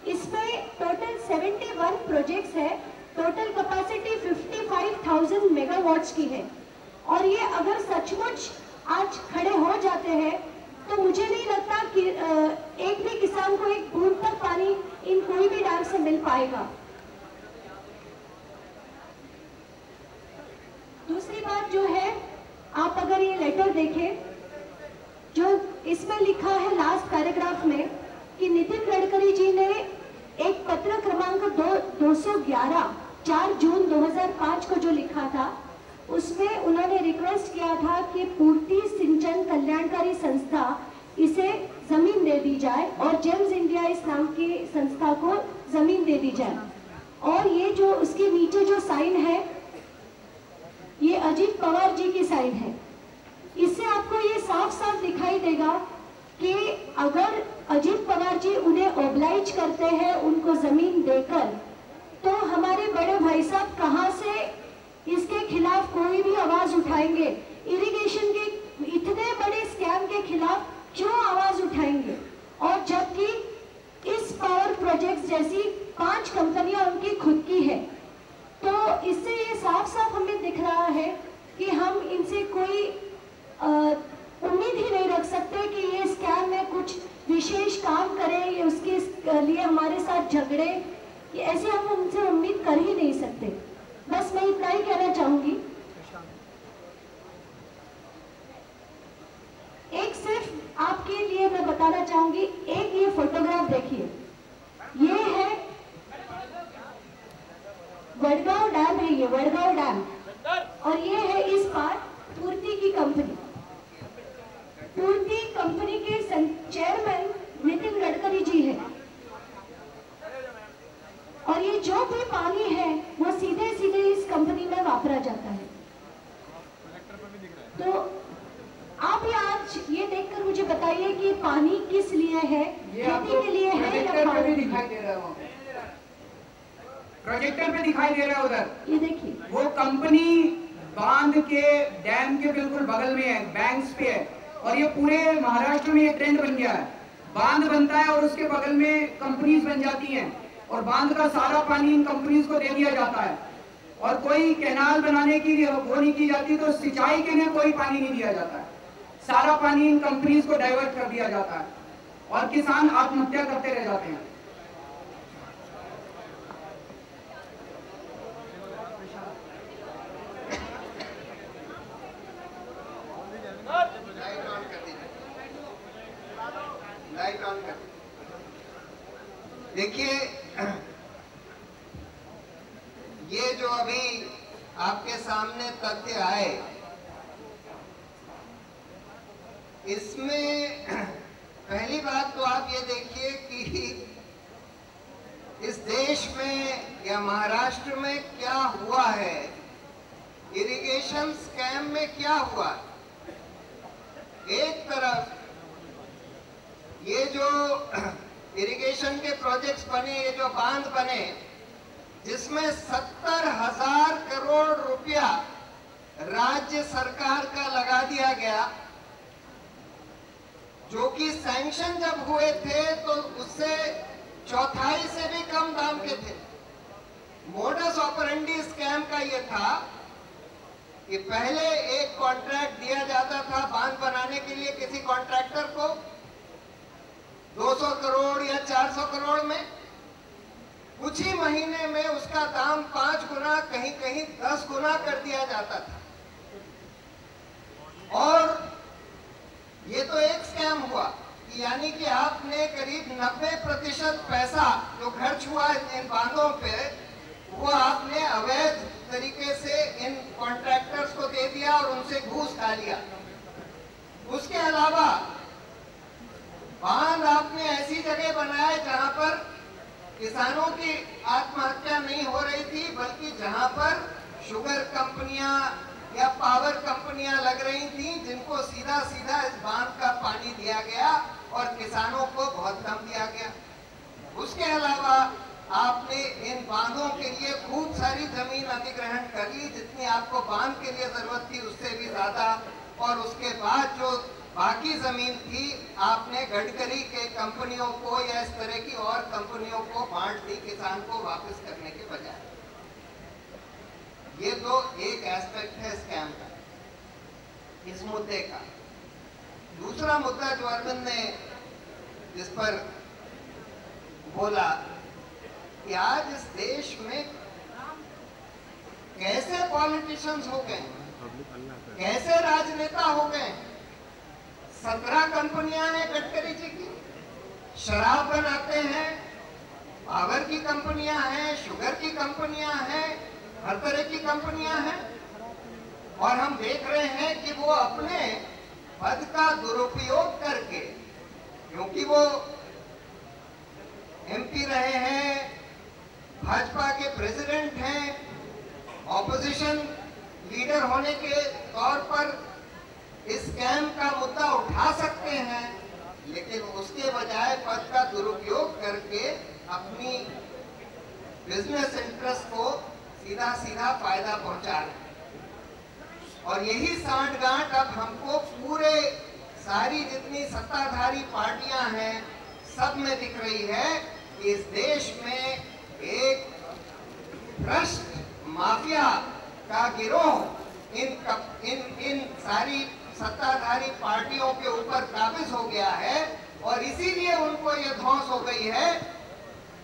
इसमें टोटल 71 प्रोजेक्ट्स है, टोटल कैपेसिटी 55,000 मेगावाट्स की है। और ये अगर सचमुच आज खड़े हो जाते हैं तो मुझे नहीं लगता कि एक भी किसान को एक बूंद तक पानी इन कोई भी डैम से मिल पाएगा। दूसरी बात जो है, आप अगर ये लेटर देखें जो इसमें लिखा है लास्ट पैराग्राफ में कि नितिन गडकरी जी ने एक पत्र क्रमांक 211 4 जून 2005 को जो लिखा था, उसमें उन्होंने रिक्वेस्ट किया था कि पूर्ति सिंचन कल्याणकारी संस्था इसे जमीन दे दी जाए और जेम्स इंडिया इस नाम की संस्था को जमीन दे दी जाए। और ये जो उसके नीचे जो साइन है ये अजीत पवार जी की साइन है। इससे आपको ये साफ साफ दिखाई देगा कि अगर अजीत पवार जी उन्हें ओब्लाइज करते हैं उनको जमीन देकर, तो हमारे बड़े भाई साहब कहां से इसके खिलाफ कोई भी आवाज उठाएंगे? इरिगेशन के इतने बड़े स्कैम के खिलाफ क्यों आवाज उठाएंगे? और जबकि इस पावर प्रोजेक्ट्स जैसी 5 कंपनियां उनकी खुद की है। तो इससे ये साफ साफ हमें दिख रहा है कि हम इनसे कोई उम्मीद ही नहीं रख सकते कि ये स्कैम में कुछ विशेष काम करें या उसके लिए हमारे साथ झगड़े, ऐसे हम उनसे उम्मीद कर ही नहीं सकते। बस मैं इतना ही कहना चाहूंगी। एक सिर्फ आपके लिए मैं बताना चाहूंगी, एक ये फोटोग्राफ देखिए, ये है वडगांव डैम है, ये वडगांव डैम, और ये है इस पार पूर्ति की कंपनी। पूर्ति कंपनी के चेयरमैन नितिन गडकरी जी है। और ये जो भी पानी है वो सीधे सीधे इस कंपनी में वापरा जाता है। तो आप ये आज ये देखकर मुझे बताइए कि पानी किस लिए है, खेती के लिए है या पानी? दिखाई दे रहा है, प्रोजेक्टर पे दिखाई दे रहा है उधर, ये देखिए वो कंपनी बांध के डैम के बिल्कुल बगल में है, बैंक्स पे है। और ये पूरे महाराष्ट्र में ये ट्रेंड बन गया है, बांध बनता है और उसके बगल में कंपनीज बन जाती हैं और बांध का सारा पानी इन कंपनीज को दे दिया जाता है। और कोई कैनाल बनाने की वो नहीं की जाती, तो सिंचाई के लिए कोई पानी नहीं दिया जाता है, सारा पानी इन कंपनीज को डाइवर्ट कर दिया जाता है और किसान आत्महत्या करते रह जाते हैं। देखिए, ये जो अभी आपके सामने तथ्य आए, इसमें पहली बात तो आप ये देखिए कि इस देश में या महाराष्ट्र में क्या हुआ है, इरिगेशन स्कैम में क्या हुआ। एक तरफ ये जो इरिगेशन के प्रोजेक्ट्स बने, ये जो बांध बने, जिसमें 70,000 करोड़ रुपया राज्य सरकार का लगा दिया गया, जो कि सैंक्शन जब हुए थे तो उससे चौथाई से भी कम दाम के थे। मोडस ऑपरेंडी स्कैम का ये था कि पहले एक कॉन्ट्रैक्ट दिया जाता था बांध बनाने के लिए किसी कॉन्ट्रैक्टर को 200 करोड़ या 400 करोड़ में, कुछ ही महीने में उसका दाम 5 गुना, कहीं कहीं 10 गुना कर दिया जाता था। और ये तो एक स्कैम हुआ, यानी कि आपने करीब 90% पैसा जो खर्च हुआ इन बांधों पे, वो आपने अवैध तरीके से इन कॉन्ट्रैक्टर्स को दे दिया और उनसे घूस खा लिया। उसके अलावा बांध आपने ऐसी जगह बनाए जहां पर किसानों की आत्महत्या नहीं हो रही थी, बल्कि जहां पर शुगर कंपनियां या पावर कंपनियां लग रही थी, जिनको सीधा सीधा इस बांध का पानी दिया गया और किसानों को बहुत कम दिया गया। उसके अलावा आपने इन बांधों के लिए खूब सारी जमीन अधिग्रहण कर ली, जितनी आपको बांध के लिए जरूरत थी उससे भी ज्यादा। और उसके बाद जो बाकी जमीन थी आपने गडकरी के कंपनियों को या इस तरह की और कंपनियों को बांट दी, किसान को वापस करने के बजाय। ये तो एक एस्पेक्ट है स्कैम का, इस मुद्दे का। दूसरा मुद्दा जो अरविंद ने जिस पर बोला कि आज इस देश में कैसे पॉलिटिशियंस हो गए, कैसे राजनेता हो गए। 17 कंपनियां हैं गडकरी जी की, शराब बनाते हैं, पावर की कंपनियां हैं, शुगर की कंपनियां हैं, हर तरह की कंपनियां हैं। और हम देख रहे हैं कि वो अपने पद का दुरुपयोग करके, क्योंकि वो एमपी रहे हैं, भाजपा के प्रेसिडेंट हैं, ऑपोजिशन लीडर होने के तौर पर इस स्कैम का मुद्दा उठा सकते हैं, लेकिन उसके बजाय पद का दुरुपयोग करके अपनी बिजनेस इंटरेस्ट को सीधा सीधा फायदा पहुंचा रहे हैं। और यही सांठगांठ अब हमको पूरे सारी जितनी सत्ताधारी पार्टियां हैं सब में दिख रही है कि इस देश में एक भ्रष्ट माफिया का गिरोह इन सारी सत्ताधारी पार्टियों के ऊपर काबिज हो गया है। और इसीलिए उनको ये धौंस हो गई है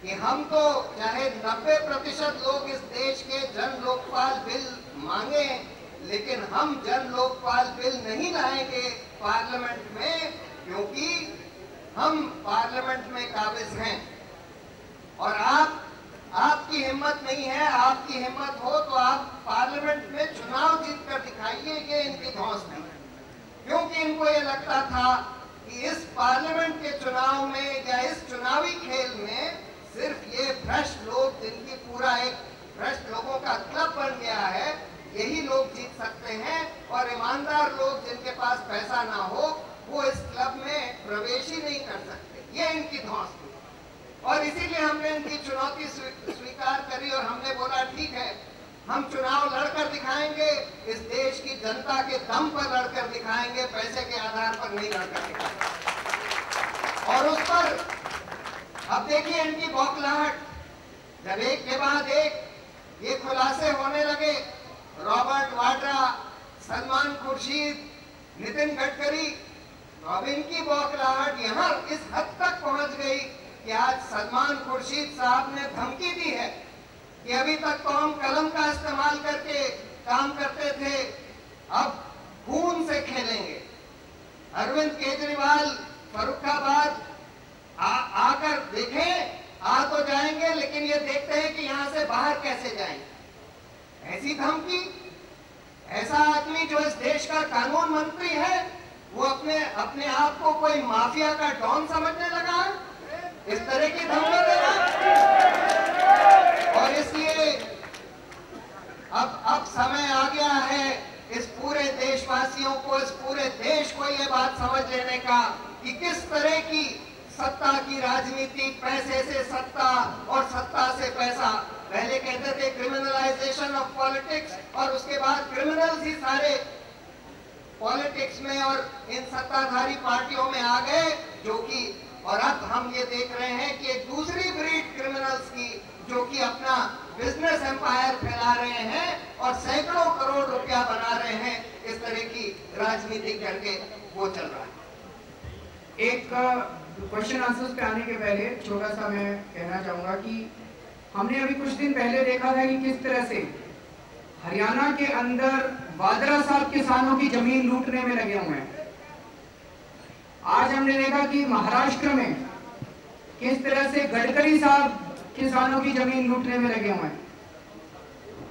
कि हम तो चाहे 90% लोग इस देश के जन लोकपाल बिल मांगे, लेकिन हम जन लोकपाल बिल नहीं लाएंगे पार्लियामेंट में, क्योंकि हम पार्लियामेंट में काबिज हैं। और आपकी हिम्मत नहीं है, आपकी हिम्मत हो तो आप पार्लियामेंट में चुनाव जीतकर दिखाइए। ये इनकी धौंस नहीं, क्योंकि इनको ये लगता था कि इस पार्लियामेंट के चुनाव में या इस चुनावी खेल में सिर्फ ये भ्रष्ट लोग, जिनकी पूरा एक भ्रष्ट लोगों का क्लब बन गया है, यही लोग जीत सकते हैं। और ईमानदार लोग जिनके पास पैसा ना हो वो इस क्लब में प्रवेश ही नहीं कर सकते। ये इनकी धौंस थी। और इसीलिए हमने इनकी चुनौती स्वीकार करी और हमने बोला ठीक है, हम चुनाव लड़कर दिखाएंगे, इस देश की जनता के दम पर लड़कर दिखाएंगे, पैसे के आधार पर नहीं लड़कर दिखाएंगे। और उस पर अब देखिए इनकी बौखलाहट, जब एक के बाद एक ये खुलासे होने लगे, रॉबर्ट वाड्रा, सलमान खुर्शीद, नितिन गडकरी, तो अब इनकी बौखलाहट यहाँ इस हद तक पहुंच गई कि आज सलमान खुर्शीद साहब ने धमकी दी है कि अभी तक तो हम कलम का इस्तेमाल करके काम करते थे, अब खून से खेलेंगे। अरविंद केजरीवाल फर्रुखाबाद आकर देखें, आ तो जाएंगे, लेकिन ये देखते हैं कि यहां से बाहर कैसे जाएंगे। ऐसी धमकी, ऐसा आदमी जो इस देश का कानून मंत्री है, वो अपने आप को कोई माफिया का डॉन समझने लगा है, इस तरह की धमकी दे रहा है। और इसलिए अब समय आ गया है इस पूरे देशवासियों को, इस पूरे देश को ये बात समझ लेने का कि किस तरह की सत्ता की राजनीति, पैसे से सत्ता और सत्ता से पैसा। पहले कहते थे क्रिमिनलाइजेशन ऑफ पॉलिटिक्स, और उसके बाद क्रिमिनल्स ही सारे पॉलिटिक्स में और इन सत्ताधारी पार्टियों में आ गए, जो कि और अब हम ये देख रहे हैं कि एक दूसरी ब्रीड क्रिमिनल्स की, जो कि अपना बिजनेस एम्पायर फैला रहे हैं, और सैकड़ों करोड़ रुपया बना रहे हैं। इस तरह की राजनीति करके वो चल रहा है। एक क्वेश्चन आंसर्स पे आने के पहले छोटा सा मैं कहना चाहूंगा कि हमने अभी कुछ दिन पहले देखा था कि किस तरह से हरियाणा के अंदर वाड्रा साहब किसानों की जमीन लूटने में लगे हुए हैं। आज हमने देखा कि महाराष्ट्र में किस तरह से गडकरी साहब किसानों की जमीन लूटने में लगे हुए हैं।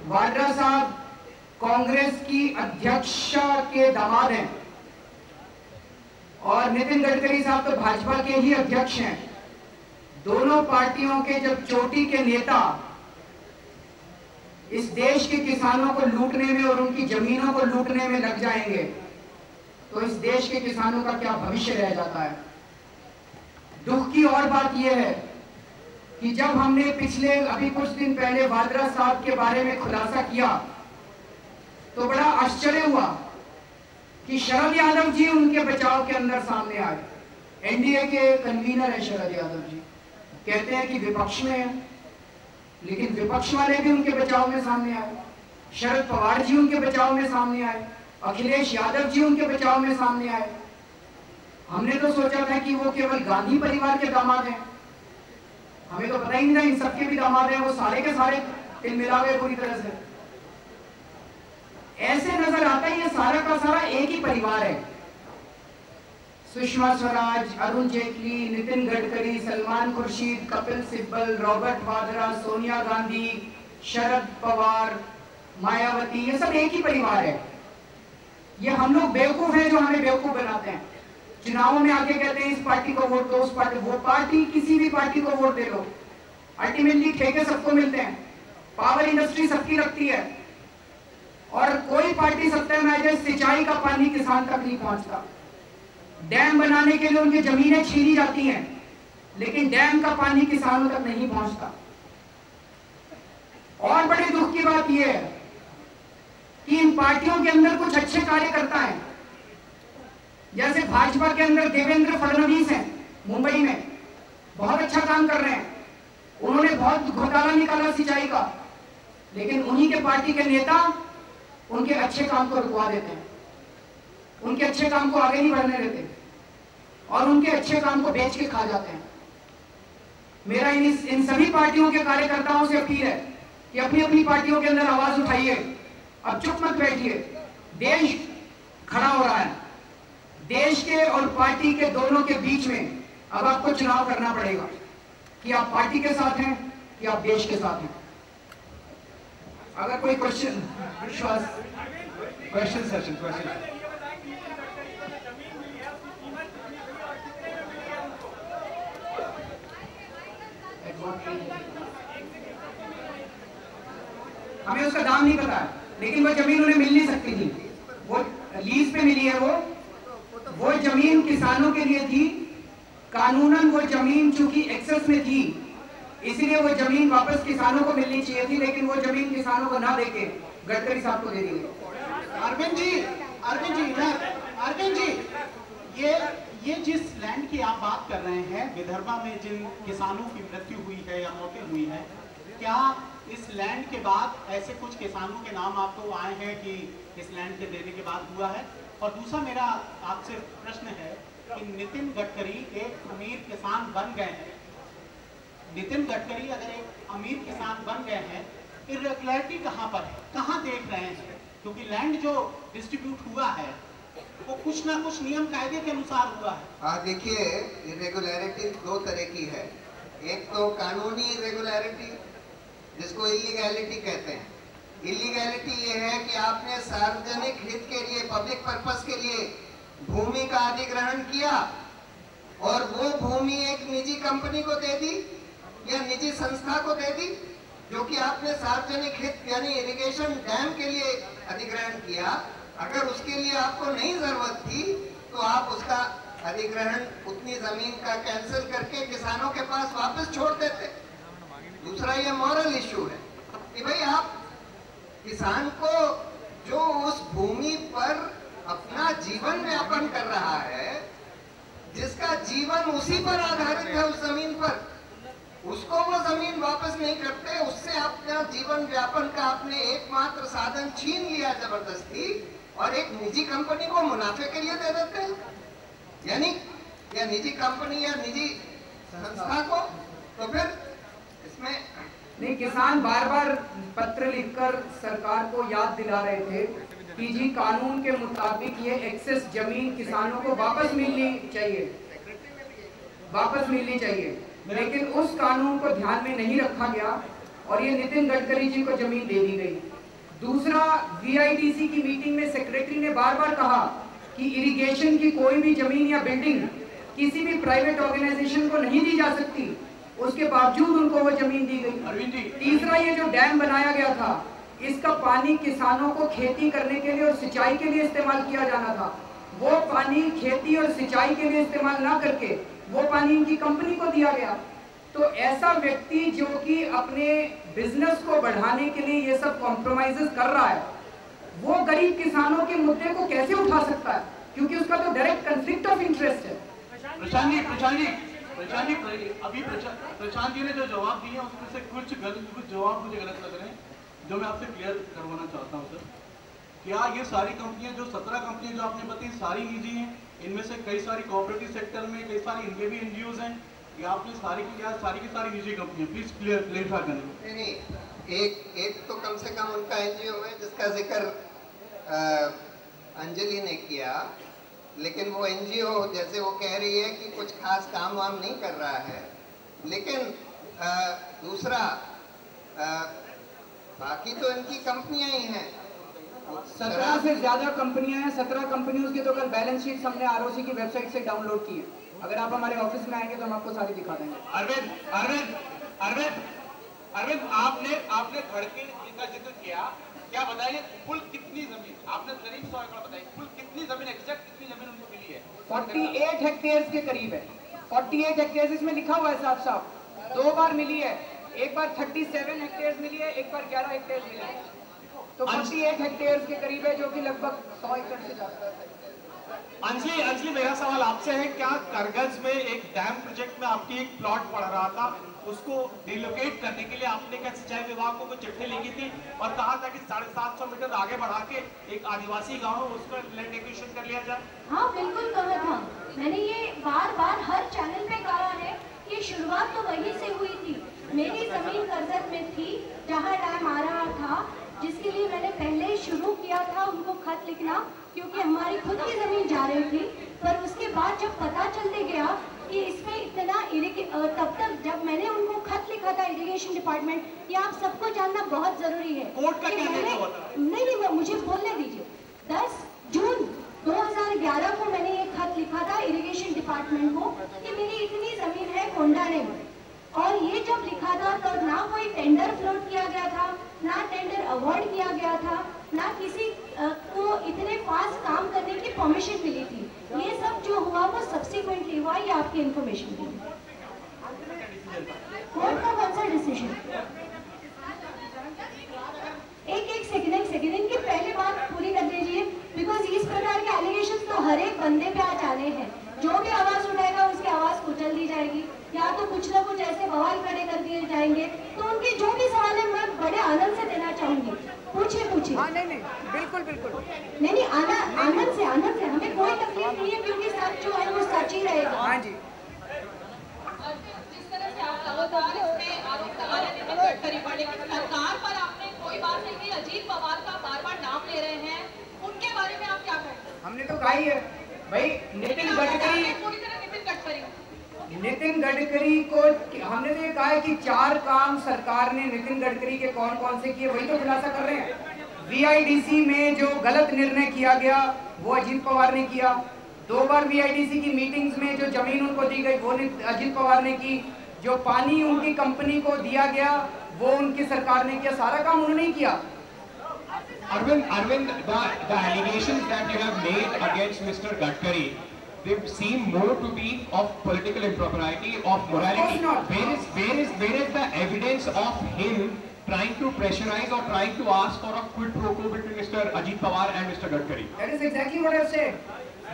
वाड्रा साहब कांग्रेस की अध्यक्षा के दामाद हैं और नितिन गडकरी साहब तो भाजपा के ही अध्यक्ष हैं। दोनों पार्टियों के जब चोटी के नेता इस देश के किसानों को लूटने में और उनकी जमीनों को लूटने में लग जाएंगे तो इस देश के किसानों का क्या भविष्य रह जाता है। दुख की और बात यह है कि जब हमने पिछले अभी कुछ दिन पहले वाड्रा साहब के बारे में खुलासा किया तो बड़ा आश्चर्य हुआ कि शरद यादव जी उनके बचाव के अंदर सामने आए। एनडीए के कन्वीनर है शरद यादव जी, कहते हैं कि विपक्ष में है, लेकिन विपक्ष वाले भी उनके बचाव में सामने आए। शरद पवार जी उनके बचाव में सामने आए, अखिलेश यादव जी उनके बचाव में सामने आए। हमने तो सोचा था कि वो केवल गांधी परिवार के दामाद हैं, हमें तो पता ही नहीं था इन सबके भी दामाद हैं। वो सारे के सारे तिल मिला गए पूरी तरह से। ऐसे नजर आता है ये सारा का सारा एक ही परिवार है। सुषमा स्वराज, अरुण जेटली, नितिन गडकरी, सलमान खुर्शीद, कपिल सिब्बल, रॉबर्ट वाड्रा, सोनिया गांधी, शरद पवार, मायावती, ये सब एक ही परिवार है। ये हम लोग बेवकूफ हैं जो हमें बेवकूफ बनाते हैं। चुनावों में आके कहते हैं इस पार्टी को वोट दो, उस पार्टी, वो पार्टी किसी भी पार्टी को वोट दे लो, अल्टीमेटली ठेके सबको मिलते हैं, पावर इंडस्ट्री सबकी रखती है और कोई पार्टी सत्ता में आ जाए सिंचाई का पानी किसान तक नहीं पहुंचता। डैम बनाने के लिए उनकी जमीनें छीनी जाती हैं लेकिन डैम का पानी किसानों तक नहीं पहुंचता। और बड़े दुख की बात यह है कि इन पार्टियों के अंदर कुछ अच्छे कार्यकर्ता हैं। जैसे भाजपा के अंदर देवेंद्र फडणवीस हैं, मुंबई में बहुत अच्छा काम कर रहे हैं। उन्होंने बहुत घोटाला निकाला सिंचाई का, लेकिन उन्हीं के पार्टी के नेता उनके अच्छे काम को रुकवा देते हैं, उनके अच्छे काम को आगे नहीं बढ़ने देते और उनके अच्छे काम को बेच के खा जाते हैं। मेरा इन सभी पार्टियों के कार्यकर्ताओं से अपील है कि अपनी अपनी पार्टियों के अंदर आवाज उठाइए, अब चुप मत बैठिए। देश खड़ा हो रहा है, देश के और पार्टी के दोनों के बीच में अब आपको चुनाव करना पड़ेगा कि आप पार्टी के साथ हैं या आप देश के साथ हैं। अगर कोई क्वेश्चन सेशन हमें उसका दाम नहीं पता है, लेकिन वो जमीन उन्हें मिल नहीं सकती थी, वो लीज पे मिली है। वो जमीन किसानों के लिए थी, कानूनन वो जमीन चूंकि एक्सेस में थी इसलिए वो जमीन वापस किसानों को मिलनी चाहिए थी, लेकिन वो जमीन किसानों को ना देके गडकरी साहब को दे दी गई। अरविंद जी, ये जिस लैंड की आप बात कर रहे हैं, विदर्भा में जिन किसानों की मृत्यु हुई है या मौतें हुई है, क्या इस लैंड के बाद ऐसे कुछ किसानों के नाम आपको आए हैं कि इस लैंड के देने के बाद हुआ है? और दूसरा मेरा आपसे प्रश्न है कि नितिन गडकरी एक अमीर किसान बन गए हैं। नितिन गडकरी अगर एक अमीर किसान बन गए हैं, इरेगुलरिटी कहाँ पर है, कहाँ देख रहे हैं? क्योंकि लैंड जो डिस्ट्रीब्यूट हुआ है वो कुछ ना कुछ नियम कायदे के अनुसार हुआ है। देखिए, इरेगुलरिटी दो तरह की है। एक तो कानूनी इरेगुलरिटी जिसको इलीगैलिटी कहते हैं। इलीगैलिटी ये है कि आपने सार्वजनिक हित के लिए, पब्लिक पर्पस के लिए भूमि का अधिग्रहण किया और वो भूमि एक निजी कंपनी को दे दी या निजी संस्था को दे दी, जो कि आपने सार्वजनिक हित यानी इरिगेशन डैम के लिए अधिग्रहण किया। अगर उसके लिए आपको नहीं जरूरत थी तो आप उसका अधिग्रहण, उतनी जमीन का कैंसिल करके किसानों के पास वापस छोड़ देते। दूसरा ये मॉरल इश्यू है कि भाई आप किसान को जो उस भूमि पर अपना जीवन यापन कर रहा है, जिसका जीवन उसी पर आधारित है, उस जमीन पर, उसको वो जमीन वापस नहीं करते, उससे अपना जीवन जीवन व्यापन का आपने एकमात्र साधन छीन लिया जबरदस्ती और एक निजी कंपनी को मुनाफे के लिए दे देते हैं, यानी या निजी कंपनी या निजी संस्था को, तो फिर इसमें नहीं, किसान बार बार पत्र लिखकर सरकार को याद दिला रहे थे कि जी कानून के मुताबिक ये एक्सेस जमीन किसानों को वापस मिलनी चाहिए, लेकिन उस कानून को ध्यान में नहीं रखा गया और ये नितिन गडकरी जी को जमीन दे दी गई। दूसरा, VIDC की मीटिंग में सेक्रेटरी ने बार बार कहा कि इरिगेशन की कोई भी जमीन या बिल्डिंग किसी भी प्राइवेट ऑर्गेनाइजेशन को नहीं दी जा सकती, उसके बावजूद उनको वो जमीन दी गई। तीसरा, ये जो डैम बनाया गया था, इसका पानी किसानों को खेती करने के लिए और सिंचाई के लिए इस्तेमाल किया जाना था, वो पानी खेती और सिंचाई के लिए इस्तेमाल ना करके वो पानी इनकी कंपनी को दिया गया। तो ऐसा व्यक्ति जो कि अपने बिजनेस को बढ़ाने के लिए ये सब कॉम्प्रोमाइजेस कर रहा है, वो गरीब किसानों के मुद्दे को कैसे उठा सकता है, क्योंकि उसका तो डायरेक्ट कॉन्फ्लिक्ट ऑफ इंटरेस्ट है। प्रशांत जी अभी प्रशांत जी ने जो जवाब दिए उसमें से कुछ जवाब मुझे गलत लग रहे हैं, जो मैं आपसे क्लियर करवाना चाहता हूं सर। क्या ये सारी कंपनियां, जो 17 कंपनियां जो आपने बताई, सारी निजी हैं? इनमें से कई सारी कोऑपरेटिव सेक्टर में, कई सारी इनके भी NGOs हैं, या आपने सारी की सारी निजी कंपनियां? प्लीज क्लियरिफाई करें। नहीं, एक तो कम से कम उनका NGO है जिसका जिक्र अंजलि ने किया, लेकिन वो NGO जैसे वो कह रही है कि कुछ खास काम वाम नहीं कर रहा है, लेकिन दूसरा बाकी तो इनकी कंपनियां ही हैं। 17 से ज्यादा कंपनियां हैं, 17 कंपनियों की तो कल बैलेंस शीट हमने ROC की वेबसाइट से डाउनलोड की है। अगर आप हमारे ऑफिस में आएंगे तो हम आपको सारी दिखा देंगे। अरविंद आपने गडकरी का जिक्र किया, क्या बताइए कुल कितनी जमीन? आपने करीब 100 एकड़ बताई, कुल कितनी जमीन, एग्जैक्ट कितनी जमीन उनको मिली है? 48 हेक्टेयर्स के करीब है। 48 हेक्टेयर्स इसमें लिखा हुआ है साफ साफ, 2 बार मिली है। एक बार 37 हेक्टेयर्स मिली है, एक बार 11 हेक्टेयर्स मिली है, तो 48 हेक्टेयर्स के करीब है, जो कि लगभग 100 एकड़ से ज्यादा है। अंजलि मेरा सवाल आपसे है, क्या करगज में एक डैम प्रोजेक्ट में आपकी एक प्लॉट पड़ रहा था, उसको रिलोकेट करने के लिए आपने क्या सिंचाई विभाग को कोई चिट्ठी लिखी थी और कहा था कि 750 मीटर आगे बढ़ा के एक आदिवासी गांव है उसका लैंड एक्विजिशन कर लिया जाए? हाँ बिल्कुल कहा था मैंने, ये बार बार हर चैनल पे कहा है कि शुरुआत तो वहीं से हुई थी। मेरी जमीन करजत में थी जहाँ डैम आ रहा था, जिसके लिए मैंने पहले शुरू किया था उनको खत लिखना, क्योंकि हमारी खुद की जमीन जा रही थी। पर उसके बाद जब पता चलते गया कि इसमें इतना तब तक जब मैंने उनको खत लिखा था इरिगेशन डिपार्टमेंट, ये आप सबको जानना बहुत जरूरी है। कोर्ट का क्या निर्णय हुआ था? नहीं, मुझे बोलने दीजिए। 10 जून 2011 को मैंने ये खत लिखा था इरिगेशन डिपार्टमेंट को कि मेरी इतनी जमीन है कोंडाने में, और ये जब लिखा था तो ना कोई टेंडर फ्लोट किया गया था, ना टेंडर अवार्ड किया गया था, ना किसी को इतने फास्ट काम करने की परमिशन मिली थी। ये सब जो हुआ वो सब्सिक्वेंटली हुआ, ये आपकी इंफॉर्मेशन के लिए। कोर्ट का कौन सा डिसीजन? एक सेकेंड इनकी पहले बात पूरी कर दीजिए, बिकॉज इस प्रकार के एलिगेशंस तो हर एक बंदे पे आ जाने हैं। जो भी आवाज उठाएगा उसकी आवाज कुचल दी जाएगी, या तो कुछ ना कुछ ऐसे बवाल खड़े कर दिए जाएंगे। तो उनके जो भी सवाल है मैं बड़े आनंद से देना चाहूंगी। पूछिए। हाँ, नहीं, बिल्कुल। नहीं, आनंद से हमें कोई तकलीफ नहीं है, क्योंकि सच जो है वो सच ही रहेगा। हाँ जी। जिस तरह से आप लगातार इसमें आरोप लगा रहे थे गडकरी पर, लेकिन सरकार पर आपने कोई बात नहीं की। अजीत पवार का बार नाम ले रहे हैं, उनके बारे में आप क्या कहेंगे? हमने तो कहा ही है भाई, नितिन गडकरी पूरी तरह नितिन गडकरी को हमने तो ये कहा है कि 4 काम सरकार ने नितिन गडकरी के कौन से किए, वही तो खुलासा कर रहे हैं। VIDC में जो गलत निर्णय किया गया वो अजीत पवार ने किया। 2 बार VIDC की मीटिंग्स में जो जमीन उनको दी गई वो अजीत पवार ने की। जो पानी उनकी कंपनी को दिया गया वो उनकी सरकार ने किया। सारा काम उन्होंने ही किया। Arvind, the allegations that you have made against Mr. Gadkari, they seem more to be of political impropriety, of morality. Where is the evidence of him trying to pressurize or trying to ask for a quid pro quo between Mr. Ajit Pawar and Mr. Gadkari? That is exactly what I have said.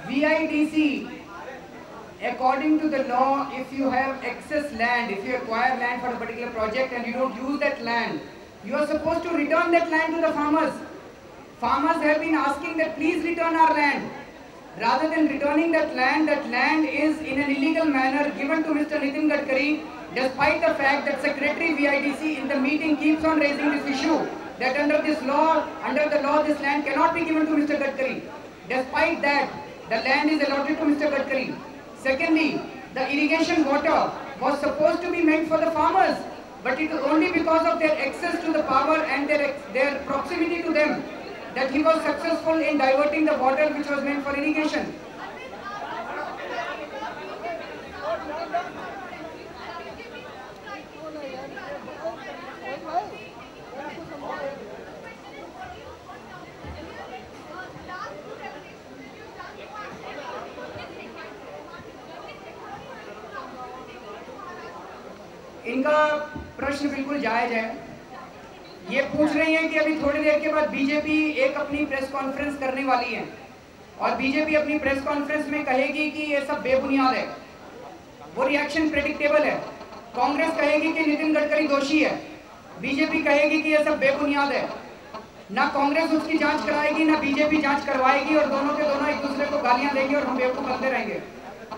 VIDC, according to the law, if you have excess land, if you acquire land for a particular project and you don't use that land You are supposed to return that land to the farmers. Farmers have been asking that please return our land. Rather than returning that land is in an illegal manner given to Mr. Nitin Gadkari, despite the fact that Secretary VIDC in the meeting keeps on raising this issue, that under the law, this land cannot be given to Mr. Gadkari. Despite that, the land is allotted to Mr. Gadkari. Secondly, the irrigation water was supposed to be meant for the farmers, but it is only because of their access to the power and their proximity to them that he was successful in diverting the water which was meant for irrigation. इनका प्रश्न बिल्कुल जायज है। ये पूछ रही हैं कि अभी थोड़ी देर के बाद बीजेपी एक अपनी प्रेस कॉन्फ्रेंस करने वाली है और बीजेपी अपनी प्रेस कॉन्फ्रेंस में कहेगी कि ये सब बेबुनियाद है। वो रिएक्शन प्रेडिक्टेबल है। कांग्रेस कहेगी कि नितिन गडकरी दोषी है, बीजेपी कहेगी कि ये सब बेबुनियाद है। ना कांग्रेस उसकी जांच कराएगी, ना बीजेपी जांच करवाएगी और दोनों के दोनों एक दूसरे को गालियां देंगे और हम बेवकूफ बनते रहेंगे।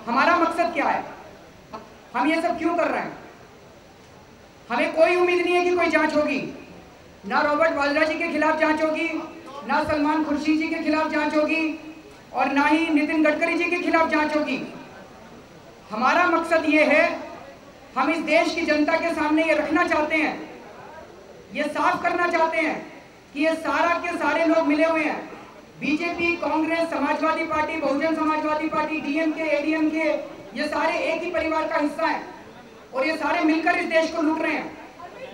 हमारा मकसद क्या है? हम ये सब क्यों कर रहे हैं? हमें कोई उम्मीद नहीं है कि कोई जांच होगी। ना रॉबर्ट वाड्रा जी के खिलाफ जांच होगी, ना सलमान खुर्शीद जी के खिलाफ जांच होगी और ना ही नितिन गडकरी जी के खिलाफ जांच होगी। हमारा मकसद ये है, हम इस देश की जनता के सामने ये रखना चाहते हैं, ये साफ करना चाहते हैं कि ये सारा के सारे लोग मिले हुए हैं। BJP, Congress, Samajwadi party, Bahujan Samajwadi party, DMK, ADMK, ये सारे एक ही परिवार का हिस्सा है और ये सारे मिलकर इस देश को लूट रहे हैं।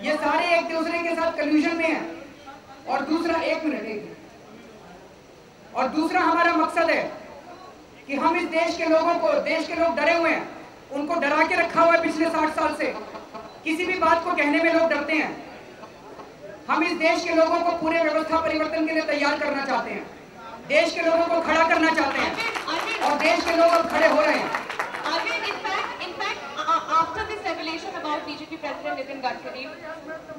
ये सारे एक दूसरे के साथ कल्यूजन में हैं। और दूसरा और दूसरा हमारा मकसद है कि हम इस देश के लोगों को, देश के लोग डरे हुए हैं, उनको डरा के रखा हुआ है पिछले 60 साल से। किसी भी बात को कहने में लोग डरते हैं। हम इस देश के लोगों को पूरे व्यवस्था परिवर्तन के लिए तैयार करना चाहते हैं, देश के लोगों को खड़ा करना चाहते हैं और देश के लोग अब खड़े हो रहे हैं। After this revelation about BJP President Nitin Gadkari,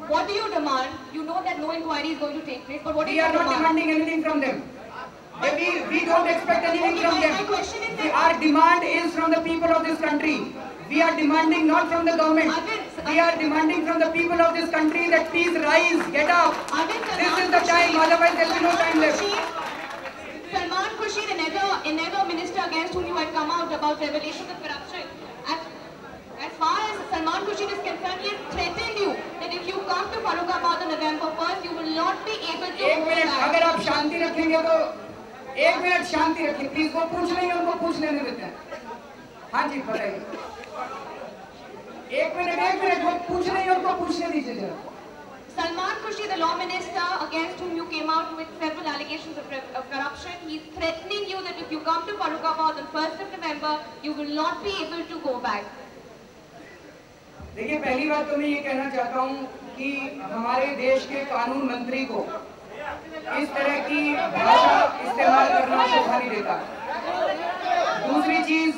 what do you demand? You know that no inquiry is going to take place, but what do you demand? We are not demanding anything from them. We don't expect anything from them. Our demand is from the people of this country. We are demanding not from the government. We are demanding from the people of this country that please rise, get up. This is the time, otherwise there will be no time left. Salman Khurshid, another minister against whom you had come out about revelations of corruption. As far as Salman Khurshid is concerned, he has threatened you that if you come to Farrukhabad on November 1st, you will not be able to. एक minute, अगर आप शांति रखेंगे तो एक minute शांति रखिए please. वो पूछ रही है, उनको पूछ लेने देते हैं। हाँ जी बताइए। एक मिनट, वो पूछ रही है, उनको पूछने दीजिए जरा। Salman Khurshid, the law minister against whom you came out with several allegations of corruption, he is threatening you that if you come to Farrukhabad on 1st of November, you will not be able to go back. देखिए, पहली बात तो मैं ये कहना चाहता हूँ कि हमारे देश के कानून मंत्री को इस तरह की भाषा इस्तेमाल करना शोभा नहीं देता। दूसरी चीज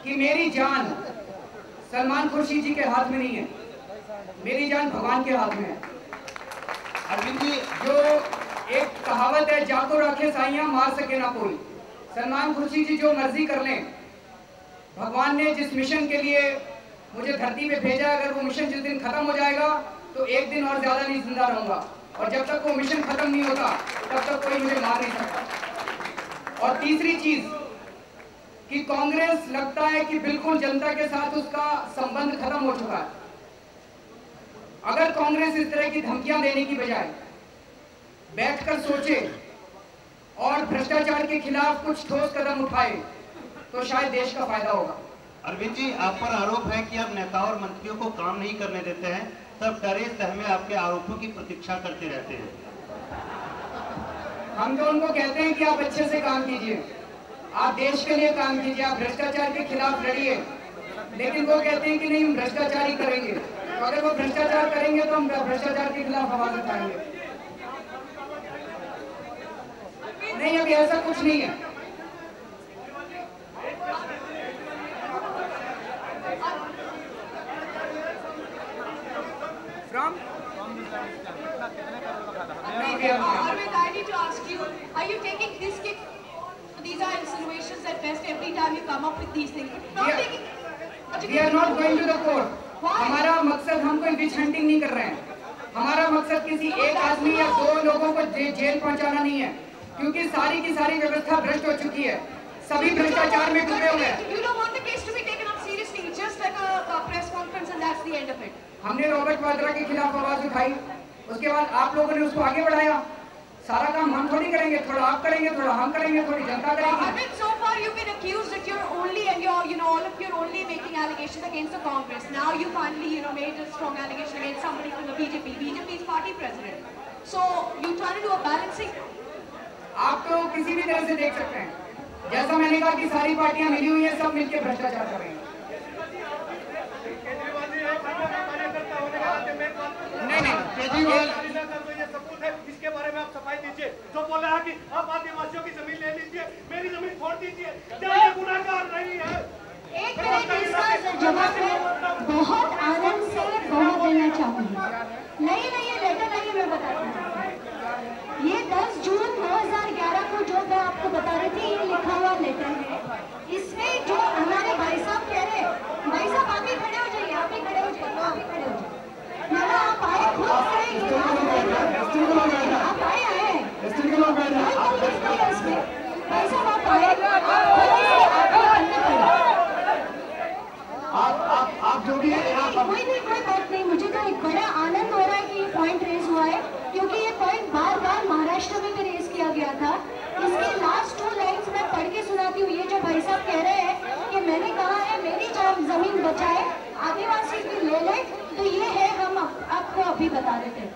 कि मेरी जान सलमान खुर्शीद जी के हाथ में नहीं है, मेरी जान भगवान के हाथ में है। अरविंद जी, जो एक कहावत है, जाको रखे साइयां मार सके ना कोई। सलमान खुर्शीद जी जो मर्जी कर लें, भगवान ने जिस मिशन के लिए मुझे धरती पे भेजा, अगर वो मिशन जिस दिन खत्म हो जाएगा तो एक दिन और ज्यादा नहीं जिंदा रहूंगा और जब तक वो मिशन खत्म नहीं होता तब तक कोई मुझे मार नहीं सकता। और तीसरी चीज कि कांग्रेस लगता है कि बिल्कुल जनता के साथ उसका संबंध खत्म हो चुका है। अगर कांग्रेस इस तरह की धमकियां देने की बजाय बैठकर सोचे और भ्रष्टाचार के खिलाफ कुछ ठोस कदम उठाए तो शायद देश का फायदा होगा। अरविंद जी, आप पर आरोप है कि आप नेता और मंत्रियों को काम नहीं करने देते हैं, सब डरे सहमे आपके आरोपों की प्रतीक्षा करते रहते हैं। हम तो उनको कहते हैं कि आप अच्छे से काम कीजिए, आप देश के लिए काम कीजिए, आप भ्रष्टाचार के खिलाफ लड़िए, लेकिन वो कहते हैं कि नहीं हम भ्रष्टाचार ही करेंगे। तो अगर वो भ्रष्टाचार करेंगे तो हम भ्रष्टाचार के खिलाफ आवाज उठाएंगे। नहीं, अभी ऐसा कुछ नहीं है। From Arvind, I need to ask you, are you taking this kick? These are insinuations at best every time you come up with these things. We are not going to the court. हमारा मकसद, हम कोई विच hunting नहीं कर रहे हैं। हमारा मकसद किसी एक आदमी या दो लोगों को जेल पहुंचाना नहीं है, क्योंकि सारी की सारी व्यवस्था भ्रष्ट हो चुकी है, सभी भ्रष्टाचार में डूबे हुए हैं। You don't want the case to be taken up seriously, just like a press conference and that's the end of it. हमने रॉबर्ट वाड्रा के खिलाफ आवाज उठाई, उसके बाद आप लोगों ने उसको आगे बढ़ाया। सारा काम हम थोड़ी करेंगे, थोड़ा आप करेंगे, थोड़ा हम करेंगे, थोड़ी जनता करेगी। Arvind, so far you've been accused that you're only and you're all of you're only making allegations against the Congress. Now you finally made a strong allegation against somebody from the BJP. BJP is party president. So you trying to do a balancing? आप तो किसी भी तरह से देख सकते हैं, जैसा मैंने कहा कि सारी पार्टियां मिली हुई हैं, सब मिलकर भ्रष्टाचार कर रही हैं। इसके बारे में आप सफाई दीजिए। जो बोल रहा है कि आप आदिवासियों की जमीन ले लीजिए, मेरी जमीन छोड़ दीजिए, क्या ये गुनाहगार नहीं है? एक मिनट, इसका जवाब मैं बहुत आनंद से बहुत देना चाहूंगी। नहीं ये लेटर नहीं, मैं बताती हूँ। ये 10 जून 2011 को जो मैं आपको बता रही थी, ये लिखा हुआ लेटर है। इसमें जो हमारे भाई साहब कह रहे हैं, भाई साहब आप ही खड़े हो जाइए, आप ही खड़े हो जाइए, आप ही खड़े हो जाइए। आप आए खुद से, आप आए भाई साहब, आप आए, आप जो भी है, कोई बात नहीं। मुझे तो एक बड़ा आनंद हो रहा है कि ये पॉइंट रेज हुआ है, क्योंकि ये पॉइंट बार महाराष्ट्र में भी रेज किया गया था। इसके लास्ट 2 लाइन्स मैं पढ़ के सुनाती हूँ। ये जो भाई साहब कह रहे हैं कि मैंने कहा है मेरी जमीन बचाए, आदिवासी की ले ले, तो ये है, हम आपको अभी बता देते हैं।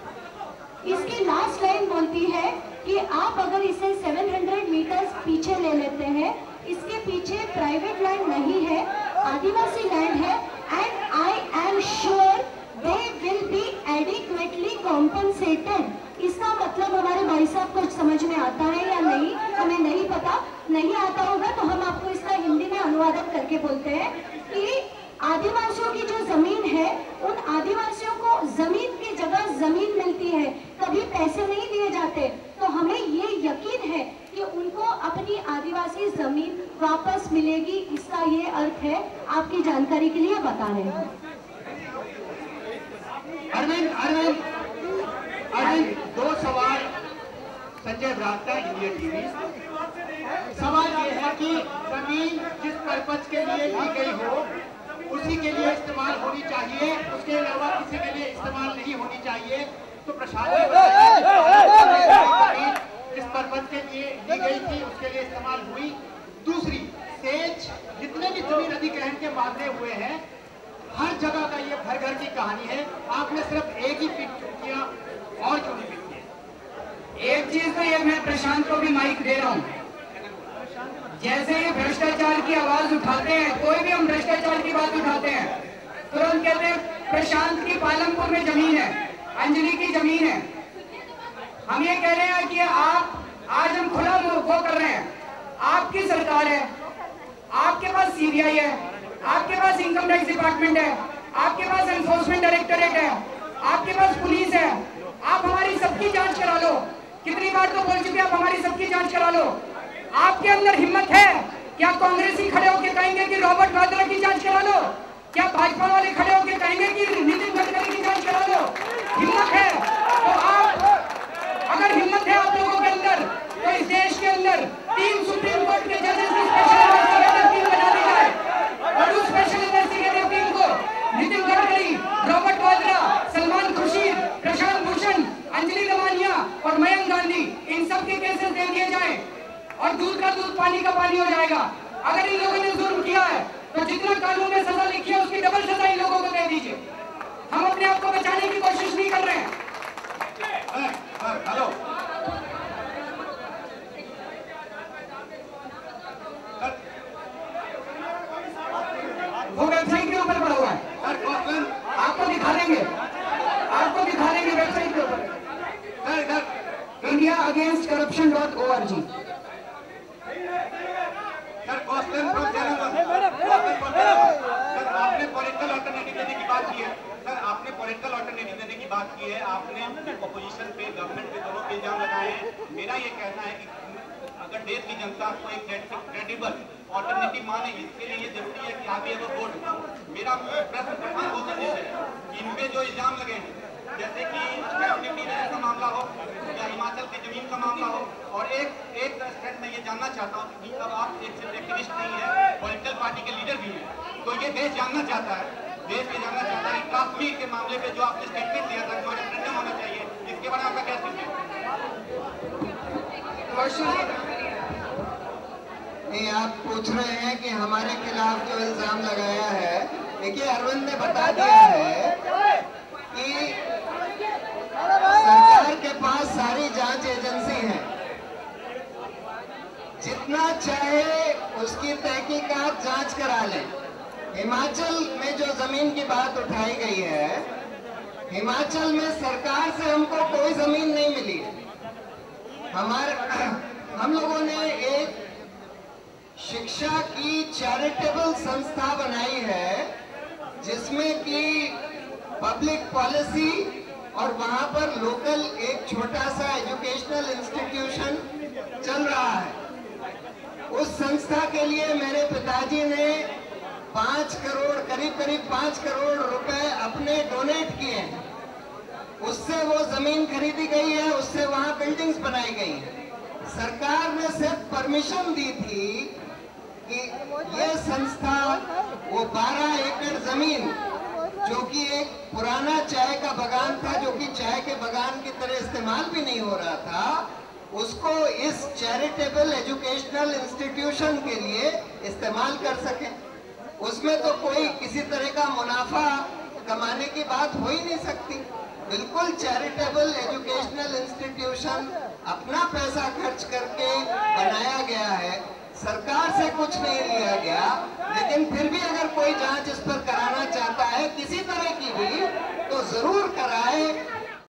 इसकी लास्ट लाइन बोलती है कि आप अगर इसे 700 मीटर्स पीछे ले लेते हैं, इसके पीछे प्राइवेट लैंड नहीं है, आदिवासी लैंड है, and I am sure they will be adequately compensated. इसका मतलब हमारे भाई साहब को समझ में आता है या नहीं, हमें नहीं पता। नहीं आता होगा तो हम आपको इसका हिंदी में अनुवादन करके बोलते हैं कि आदिवासियों की जो जमीन है, उन आदिवासियों को जमीन की जगह जमीन मिलती है, कभी पैसे नहीं दिए जाते। तो हमें ये यकीन है कि उनको अपनी आदिवासी जमीन वापस मिलेगी, इसका ये अर्थ है। आपकी जानकारी के लिए बता रहे हैं। अरविंद 2 सवाल संजय भ्राता, इंडिया टीवी। सवाल ये है कि जमीन जिस पर्पज के लिए ली गई हो उसी के लिए इस्तेमाल होनी चाहिए, उसके अलावा किसी के लिए इस्तेमाल नहीं होनी चाहिए। तो प्रशासन जिस पर्पज के लिए ली गई थी उसके लिए इस्तेमाल हुई। दूसरी, सेज जितने भी जमीन अधिग्रहण के मामले हुए हैं, हर जगह का ये घर घर की कहानी है। आपने सिर्फ एक ही पिक किया, और क्यों नहीं पिक किया? एक चीज तो ये मैं प्रशांत को भी माइक दे रहा हूँ, जैसे ये भ्रष्टाचार की आवाज उठाते हैं, कोई भी हम भ्रष्टाचार की बात उठाते हैं, तुरंत कहते हैं प्रशांत की पालमपुर में जमीन है, अंजलि की जमीन है। हम ये कह रहे हैं कि आज हम खुला वो कर रहे हैं, आपकी सरकार है, आपके पास सीबीआई है, आपके पास इनकम टैक्स डिपार्टमेंट है, आपके पास एनफोर्समेंट डायरेक्टोरेट है, आपके पास पुलिस है, आप हमारी सबकी जांच करा लो। कितनी बार तो बोल चुके, आप हमारी सबकी जांच करा लो। आपके अंदर हिम्मत है क्या कांग्रेसी खड़े होकर कहेंगे कि रॉबर्ट वाड्रा की जांच करा लो? क्या भाजपा वाले खड़े होकर कहेंगे कि नितिन गडकरी की जांच करा लो? हिम्मत है तो आप, अगर हिम्मत है आप लोगों के अंदर, तो इस देश के अंदर 3 सुप्रीम कोर्ट के जजेस की स्पेशल इन्वेस्टिगेटिव टीम बना दी जाए, और उस स्पेशल इन्वेस्टिगेटिव टीम को नितिन गडकरी, रॉबर्ट वाड्रा, सलमान खुर्शीद, प्रशांत भूषण, अंजलि दमानिया और मयंक गांधी, इन सब के केसेस दे दिए जाए और दूध का दूध पानी का पानी हो जाएगा। अगर इन लोगों ने जुर्म किया है तो जितना कानून में सजा लिखी है उसकी डबल सजा इन लोगों को दे दीजिए। हम अपने आप को बचाने की कोशिश नहीं कर रहे हैं। हेलो, वो वेबसाइट के ऊपर पड़ा हुआ है, आपको दिखा देंगे, वेबसाइट के ऊपर, indiaagainstcorruption.org। आपने पॉलिटिकल ऑल्टरनेटिव देने की बात की है सर, आपने पॉलिटिकल ऑल्टरनेटिव देने की की बात की है, आपने अपोजिशन पे, गवर्नमेंट पे, दोनों पे इल्जाम लगाए हैं। मेरा ये कहना है कि अगर देश की जनता को एक क्रेडिबल ऑल्टरनेटिव माने, इसके लिए ये जरूरी है कि आप ये वोट। मेरा प्रश्न प्रधान भोजन है कि इन पे जो इल्जाम लगे हैं, जैसे कि स्टैंड का मामला हो या हिमाचल की जमीन का मामला हो, और एक स्टेट में ये जानना चाहता हूँ कि अब आप एक सिर्फ एक्टिविस्ट नहीं है, पॉलिटिकल पार्टी के लीडर भी हैं, तो ये देश जानना चाहता है, देश ये जानना चाहता है कि कश्मीर के मामले पे जो आपने स्टेटमेंट दिया था कि रेफरेंडम होना चाहिए, इसके बारे में आपका क्या स्टेटमेंट? नहीं, आप पूछ रहे हैं कि हमारे खिलाफ जो इल्जाम लगाया है, देखिए अरविंद ने बता दिया है कि सरकार के पास सारी जांच एजेंसी है, जितना चाहे उसकी तहकीकात जांच करा ले। हिमाचल में जो जमीन की बात उठाई गई है, हिमाचल में सरकार से हमको कोई जमीन नहीं मिली। हम लोगों ने एक शिक्षा की चैरिटेबल संस्था बनाई है, जिसमें कि पब्लिक पॉलिसी और वहां पर लोकल एक छोटा सा एजुकेशनल इंस्टीट्यूशन चल रहा है। उस संस्था के लिए मेरे पिताजी ने 5 करोड़, करीब 5 करोड़ रुपए अपने डोनेट किए हैं। उससे वो जमीन खरीदी गई है, उससे वहां बिल्डिंग्स बनाई गई है। सरकार ने सिर्फ परमिशन दी थी कि ये संस्था वो 12 एकड़ जमीन, जो कि एक पुराना चाय का बागान था, जो कि चाय के बागान की तरह इस्तेमाल भी नहीं हो रहा था, उसको इस चैरिटेबल एजुकेशनल इंस्टीट्यूशन के लिए इस्तेमाल कर सके। उसमें तो कोई किसी तरह का मुनाफा कमाने की बात हो ही नहीं सकती। बिल्कुल चैरिटेबल एजुकेशनल इंस्टीट्यूशन अपना पैसा खर्च करके बनाया गया है, सरकार से कुछ नहीं लिया गया। लेकिन फिर भी अगर कोई जांच इस पर कराना चाहता है किसी तरह की भी, तो जरूर कराए।